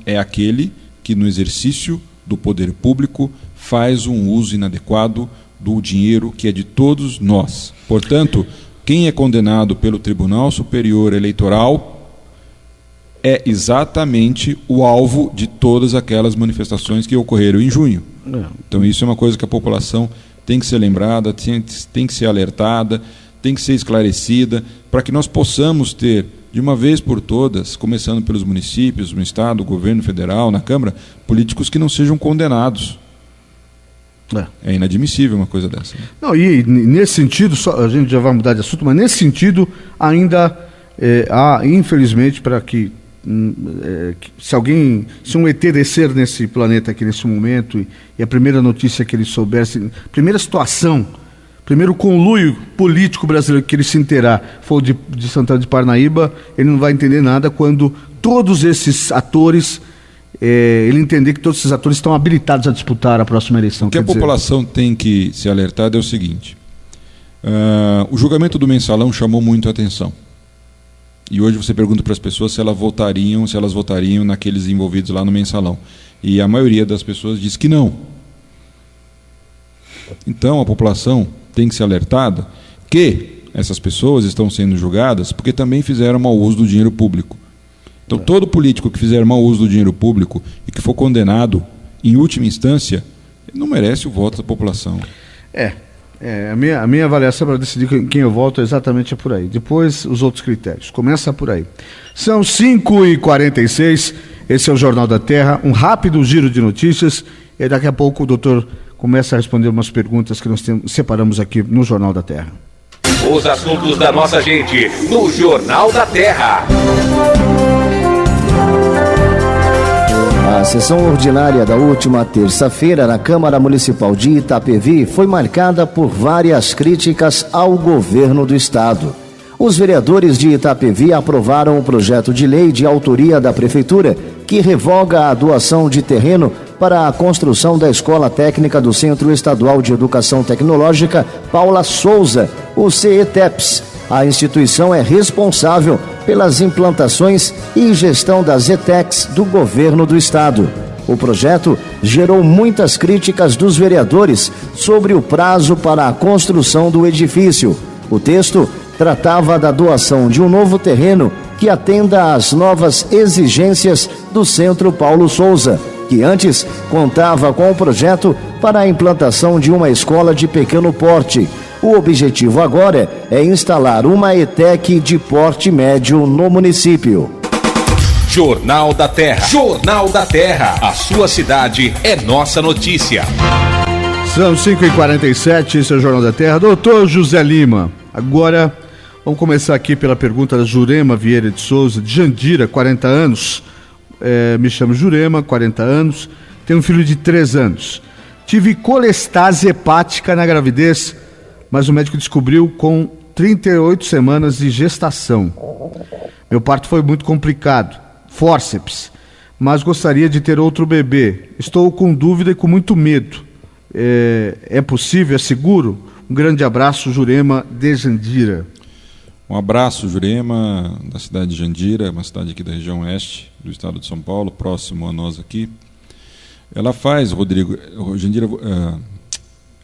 é aquele que, no exercício do poder público, faz um uso inadequado do dinheiro que é de todos nós. Portanto, quem é condenado pelo Tribunal Superior Eleitoral é exatamente o alvo de todas aquelas manifestações que ocorreram em junho. Então isso é uma coisa que a população tem que ser lembrada, tem que ser alertada, tem que ser esclarecida, para que nós possamos ter, de uma vez por todas, começando pelos municípios, no Estado, no governo federal, na Câmara, políticos que não sejam condenados. É inadmissível uma coisa dessa. Né? Não, e nesse sentido, a gente já vai mudar de assunto, mas nesse sentido ainda há, infelizmente, para que se um ET descer nesse planeta aqui nesse momento e a primeira notícia que ele soubesse, primeira situação, primeiro conluio político brasileiro que ele se inteirar for de Santana de Parnaíba, ele não vai entender nada quando todos esses atores, ele entender que todos esses atores estão habilitados a disputar a próxima eleição. O que a população tem que se alertar é o seguinte, o julgamento do Mensalão chamou muito a atenção. E hoje você pergunta para as pessoas se elas votariam naqueles envolvidos lá no Mensalão. E a maioria das pessoas diz que não. Então a população tem que ser alertada que essas pessoas estão sendo julgadas porque também fizeram mau uso do dinheiro público. Então todo político que fizer mau uso do dinheiro público e que for condenado em última instância, não merece o voto da população. A minha avaliação para decidir quem eu voto exatamente é por aí. Depois, os outros critérios. Começa por aí. São 5h46, esse é o Jornal da Terra, um rápido giro de notícias, e daqui a pouco o doutor começa a responder umas perguntas que nós separamos aqui no Jornal da Terra. Os assuntos da nossa gente, no Jornal da Terra. A sessão ordinária da última terça-feira na Câmara Municipal de Itapevi foi marcada por várias críticas ao governo do estado. Os vereadores de Itapevi aprovaram o projeto de lei de autoria da Prefeitura que revoga a doação de terreno para a construção da Escola Técnica do Centro Estadual de Educação Tecnológica Paula Souza, o CETEPS. A instituição é responsável pelas implantações e gestão das ETECs do governo do estado. O projeto gerou muitas críticas dos vereadores sobre o prazo para a construção do edifício. O texto tratava da doação de um novo terreno que atenda às novas exigências do Centro Paulo Souza, que antes contava com o projeto para a implantação de uma escola de pequeno porte. O objetivo agora é instalar uma ETEC de porte médio no município. Jornal da Terra. Jornal da Terra. A sua cidade é nossa notícia. São 5h47, esse é o Jornal da Terra. Doutor José Lima, agora vamos começar aqui pela pergunta da Jurema Vieira de Souza, de Jandira, 40 anos. Me chamo Jurema, 40 anos, tenho um filho de 3 anos. Tive colestase hepática na gravidez, mas o médico descobriu com 38 semanas de gestação. Meu parto foi muito complicado, fórceps, mas gostaria de ter outro bebê. Estou com dúvida e com muito medo. É possível? É seguro? Um grande abraço, Jurema de Jandira. Um abraço, Jurema, da cidade de Jandira, uma cidade aqui da região oeste do estado de São Paulo, próximo a nós aqui. Ela faz, Rodrigo, Jandira,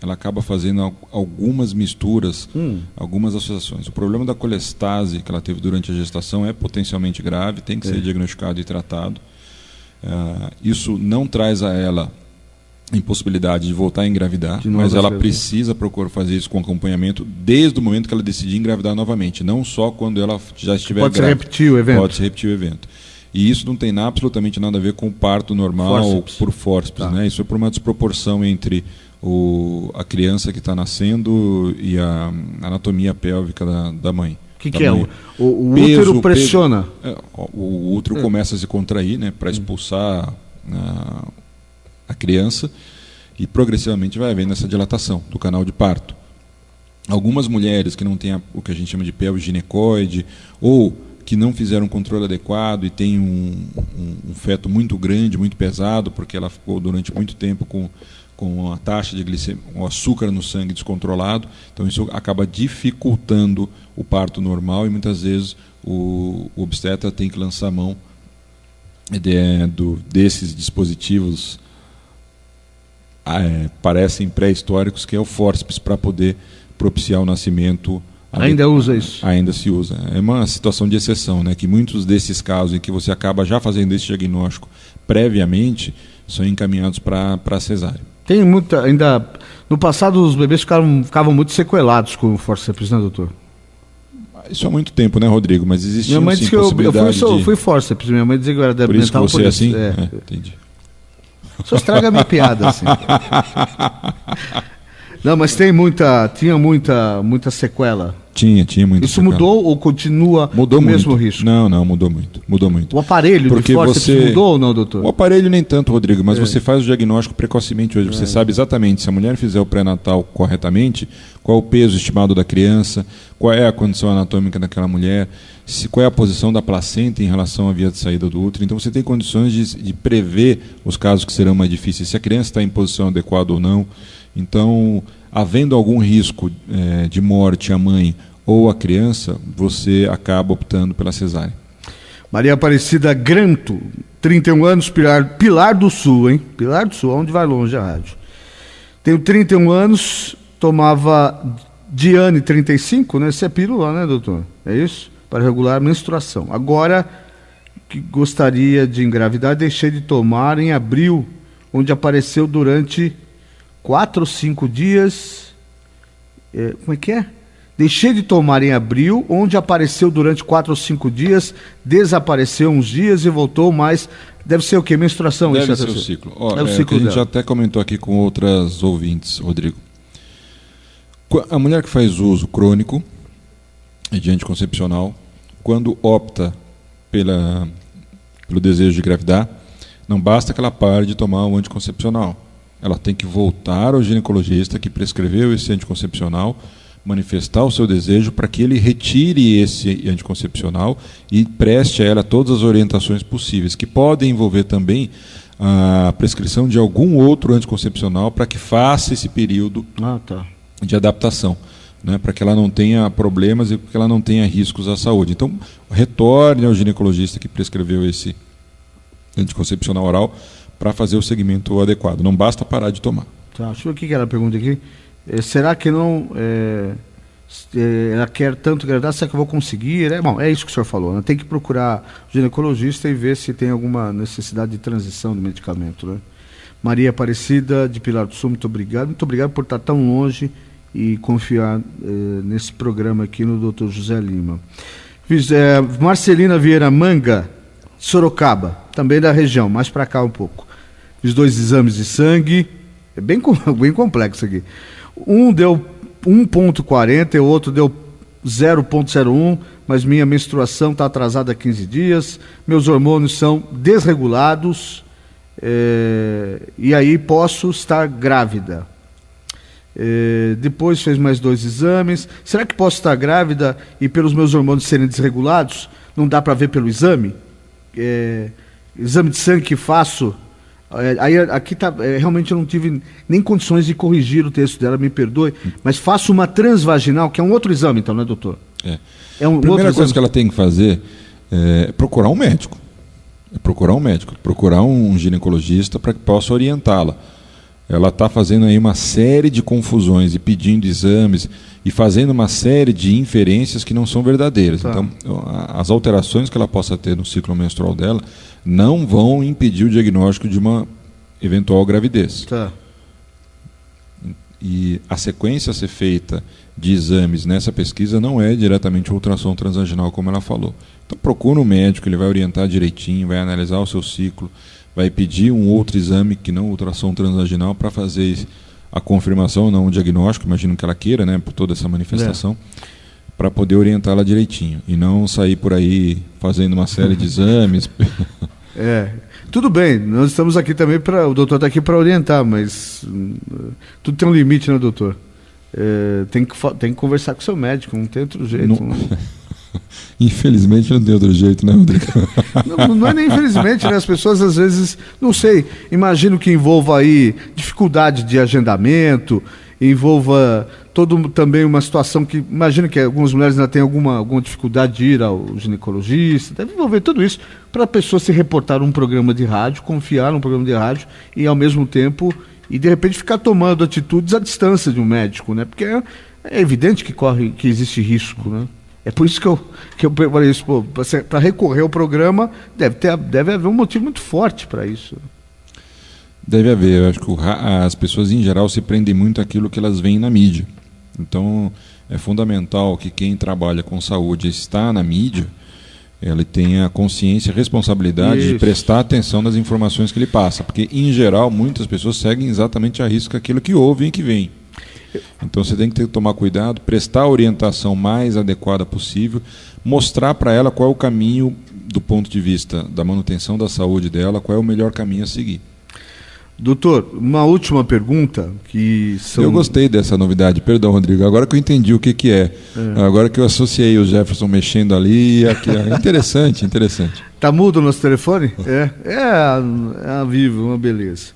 ela acaba fazendo algumas misturas, algumas associações. O problema da colestase que ela teve durante a gestação é potencialmente grave, tem que ser diagnosticado e tratado. Isso não traz a ela impossibilidade de voltar a engravidar, mas ela precisa procurar fazer isso com acompanhamento desde o momento que ela decidir engravidar novamente, não só quando ela já estiver grávida. Pode se repetir o evento. Pode se repetir o evento. E isso não tem absolutamente nada a ver com o parto normal ou por fórceps, né? Isso é por uma desproporção entre a criança que está nascendo e a anatomia pélvica da mãe. O que é? O útero pressiona? O útero começa a se contrair, né, para expulsar a criança, e progressivamente vai havendo essa dilatação do canal de parto. Algumas mulheres que não têm o que a gente chama de pelve ginecoide, ou que não fizeram um controle adequado e tem um feto muito grande, muito pesado, porque ela ficou durante muito tempo com a taxa de glicemia, o açúcar no sangue descontrolado, então isso acaba dificultando o parto normal, e muitas vezes o obstetra tem que lançar a mão desses dispositivos parecem pré-históricos, que é o fórceps, para poder propiciar o nascimento. Ainda usa isso? Ainda se usa. É uma situação de exceção, né? Que muitos desses casos em que você acaba já fazendo esse diagnóstico previamente são encaminhados para cesárea. Tem muita, ainda no passado os bebês ficavam muito sequelados com o fórceps, né, doutor? Isso há muito tempo, né, Rodrigo? Mas existia minha mãe disse que eu fui fórceps, minha mãe dizia que eu era por mental. Isso que você é assim? Entendi. Só estraga a minha piada, assim. Não, mas tinha muita sequela. Tinha muito. Isso mudou ou continua mudou o muito. mesmo risco? Não, mudou muito. O aparelho porque de fórceps mudou ou não, doutor? O aparelho nem tanto, Rodrigo, mas você faz o diagnóstico precocemente hoje. Você sabe exatamente se a mulher fizer o pré-natal corretamente, qual é o peso estimado da criança, qual é a condição anatômica daquela mulher, qual é a posição da placenta em relação à via de saída do útero. Então você tem condições de prever os casos que serão mais difíceis, se a criança está em posição adequada ou não. Então, havendo algum risco de morte à mãe ou à criança, você acaba optando pela cesárea. Maria Aparecida Granto, 31 anos, Pilar do Sul, hein? Pilar do Sul, onde vai longe a rádio. Tenho 31 anos, tomava Diane 35, né? Isso é pílula, né, doutor? É isso? Para regular a menstruação. Agora, que gostaria de engravidar, deixei de tomar em abril, onde apareceu durante 4 ou 5 dias. Como é que é? Deixei de tomar em abril, onde apareceu durante 4 ou 5 dias, desapareceu uns dias e voltou, mas deve ser o quê? Menstruação? Deve ser o ciclo. É o ciclo a gente dela. já até comentou aqui com outras ouvintes, Rodrigo. A mulher que faz uso crônico de anticoncepcional, quando opta pelo desejo de engravidar, não basta que ela pare de tomar o anticoncepcional. Ela tem que voltar ao ginecologista que prescreveu esse anticoncepcional, manifestar o seu desejo para que ele retire esse anticoncepcional e preste a ela todas as orientações possíveis, que podem envolver também a prescrição de algum outro anticoncepcional para que faça esse período de adaptação, né, para que ela não tenha problemas e para que ela não tenha riscos à saúde. Então, retorne ao ginecologista que prescreveu esse anticoncepcional oral para fazer o segmento adequado. Não basta parar de tomar. Tá, deixa eu ver o que ela pergunta aqui. Será que não... ela quer tanto engravidar, será que eu vou conseguir? Bom, é isso que o senhor falou, né? Tem que procurar o ginecologista e ver se tem alguma necessidade de transição do medicamento, né? Maria Aparecida, de Pilar do Sul, muito obrigado. Muito obrigado por estar tão longe e confiar nesse programa aqui no Dr. José Lima. Marcelina Vieira Manga, Sorocaba, também da região, mais para cá um pouco. Fiz 2 exames de sangue, é bem complexo aqui. Um deu 1,40 e o outro deu 0,01, mas minha menstruação está atrasada há 15 dias, meus hormônios são desregulados, e aí posso estar grávida. Depois fez mais 2 exames. Será que posso estar grávida e pelos meus hormônios serem desregulados? Não dá para ver pelo exame? Exame de sangue que faço... aqui tá, realmente eu não tive nem condições de corrigir o texto dela, me perdoe, mas faço uma transvaginal, que é um outro exame, então, né, doutor? A primeira coisa que ela tem que fazer é procurar um médico. Procurar um ginecologista para que possa orientá-la. Ela está fazendo aí uma série de confusões e pedindo exames e fazendo uma série de inferências que não são verdadeiras. Tá. Então, as alterações que ela possa ter no ciclo menstrual dela não vão impedir o diagnóstico de uma eventual gravidez. Tá. E a sequência a ser feita de exames nessa pesquisa não é diretamente ultrassom transvaginal, como ela falou. Então procura um médico, ele vai orientar direitinho, vai analisar o seu ciclo, vai pedir um outro exame que não ultrassom transvaginal para fazer a confirmação, não o diagnóstico, imagino que ela queira, né, por toda essa manifestação, para poder orientá-la direitinho e não sair por aí fazendo uma série de exames. Tudo bem, nós estamos aqui também o doutor está aqui para orientar, mas tudo tem um limite, né, doutor? Tem que conversar com o seu médico, não tem outro jeito. Infelizmente não tem outro jeito, né, Rodrigo? Não é nem infelizmente, né? As pessoas às vezes, não sei, imagino que envolva aí dificuldade de agendamento, envolva também uma situação que, imagino que algumas mulheres ainda têm alguma dificuldade de ir ao ginecologista, deve envolver tudo isso para a pessoa se reportar num programa de rádio, confiar num programa de rádio e ao mesmo tempo, e de repente ficar tomando atitudes à distância de um médico, né? Porque é evidente que existe risco, né? É por isso que eu falei isso, para recorrer ao programa deve haver um motivo muito forte para isso. Deve haver, eu acho que as pessoas em geral se prendem muito àquilo que elas veem na mídia. Então é fundamental que quem trabalha com saúde está na mídia, ele tenha a consciência e a responsabilidade de prestar atenção nas informações que ele passa, porque em geral muitas pessoas seguem exatamente a risco aquilo que ouvem e que veem. Então você tem que tomar cuidado, prestar a orientação mais adequada possível, mostrar para ela qual é o caminho do ponto de vista da manutenção da saúde dela, qual é o melhor caminho a seguir. Doutor, uma última pergunta que são... Eu gostei dessa novidade, perdão, Rodrigo, agora que eu entendi o que é. Agora que eu associei o Jefferson mexendo ali, aqui, interessante. Tá mudo o nosso telefone? É a Vivo, uma beleza.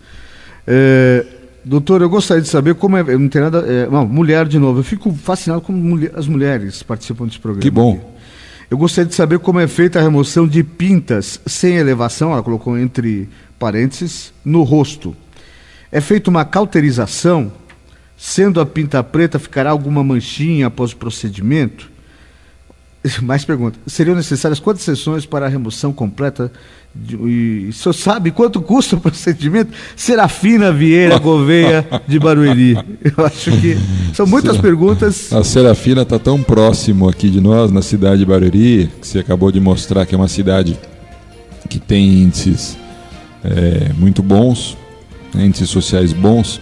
Doutor, eu gostaria de saber como é... Não tem nada... mulher de novo, eu fico fascinado como as mulheres participam desse programa. Que bom. Aqui. Eu gostaria de saber como é feita a remoção de pintas sem elevação, ela colocou entre parênteses, no rosto. É feita uma cauterização, sendo a pinta preta, ficará alguma manchinha após o procedimento? Mais pergunta, seriam necessárias quantas sessões para a remoção completa? E o senhor sabe quanto custa o procedimento? Serafina Vieira Gouveia de Barueri. Eu acho que são muitas perguntas. A Serafina está tão próximo aqui de nós, na cidade de Barueri, que você acabou de mostrar que é uma cidade que tem índices muito bons, índices sociais bons,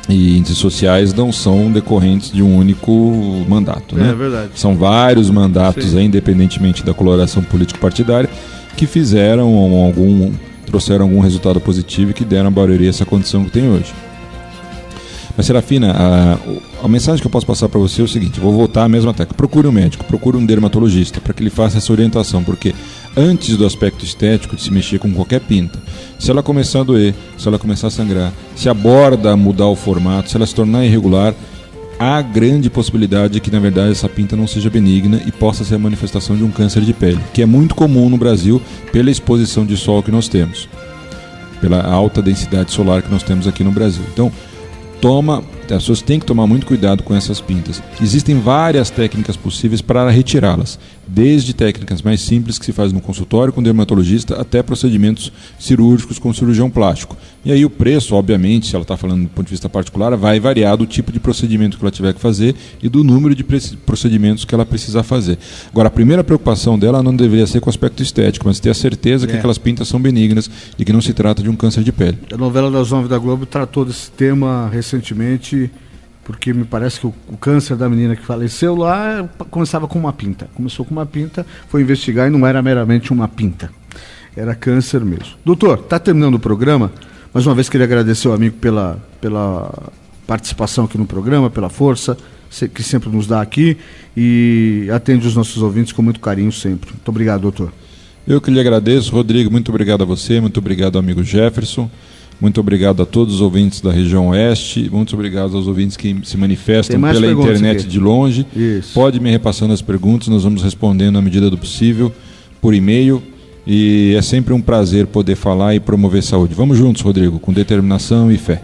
e índices sociais não são decorrentes de um único mandato, né? É verdade. São vários mandatos, independentemente da coloração político-partidária, que trouxeram algum resultado positivo e que deram a Barueri essa condição que tem hoje. Mas, Serafina, a mensagem que eu posso passar para você é o seguinte: vou voltar à mesma tecla. Procure um médico, procure um dermatologista para que ele faça essa orientação, porque antes do aspecto estético de se mexer com qualquer pinta, se ela começar a doer, se ela começar a sangrar, se a borda mudar o formato, se ela se tornar irregular, há grande possibilidade de que, na verdade, essa pinta não seja benigna e possa ser a manifestação de um câncer de pele, que é muito comum no Brasil pela exposição de sol que nós temos, pela alta densidade solar que nós temos aqui no Brasil. Então, as pessoas têm que tomar muito cuidado com essas pintas. Existem várias técnicas possíveis para retirá-las, desde técnicas mais simples que se faz no consultório com o dermatologista até procedimentos cirúrgicos com cirurgião plástico. E aí o preço, obviamente, se ela está falando do ponto de vista particular, vai variar do tipo de procedimento que ela tiver que fazer e do número de procedimentos que ela precisar fazer. Agora, a primeira preocupação dela não deveria ser com o aspecto estético, mas ter a certeza que aquelas pintas são benignas e que não se trata de um câncer de pele. A novela das 9 da Globo tratou desse tema recentemente, porque me parece que o câncer da menina que faleceu lá começava com uma pinta. Começou com uma pinta, foi investigar e não era meramente uma pinta. Era câncer mesmo. Doutor, está terminando o programa. Mais uma vez queria agradecer ao amigo pela participação aqui no programa, pela força que sempre nos dá aqui e atende os nossos ouvintes com muito carinho sempre. Muito obrigado, doutor. Eu que lhe agradeço, Rodrigo. Muito obrigado a você, muito obrigado ao amigo Jefferson. Muito obrigado a todos os ouvintes da região oeste, muito obrigado aos ouvintes que se manifestam pela internet aqui de longe. Isso. Pode me repassando as perguntas, nós vamos respondendo à medida do possível, por e-mail, e é sempre um prazer poder falar e promover saúde. Vamos juntos, Rodrigo, com determinação e fé.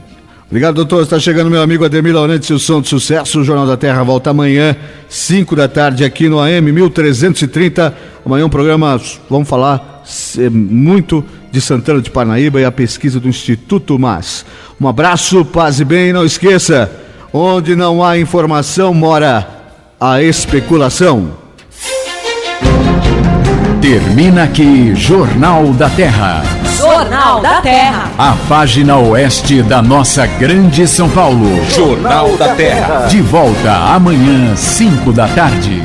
Obrigado, doutor. Está chegando meu amigo Ademir Laurenti, o som de sucesso. O Jornal da Terra volta amanhã, 5 da tarde, aqui no AM 1330. Amanhã um programa, vamos falar muito de Santana de Parnaíba e a pesquisa do Instituto MAS. Um abraço, paz e bem. Não esqueça, onde não há informação, mora a especulação. Termina aqui Jornal da Terra. Jornal da Terra. A página oeste da nossa grande São Paulo. Jornal da Terra. De volta amanhã, 5 da tarde.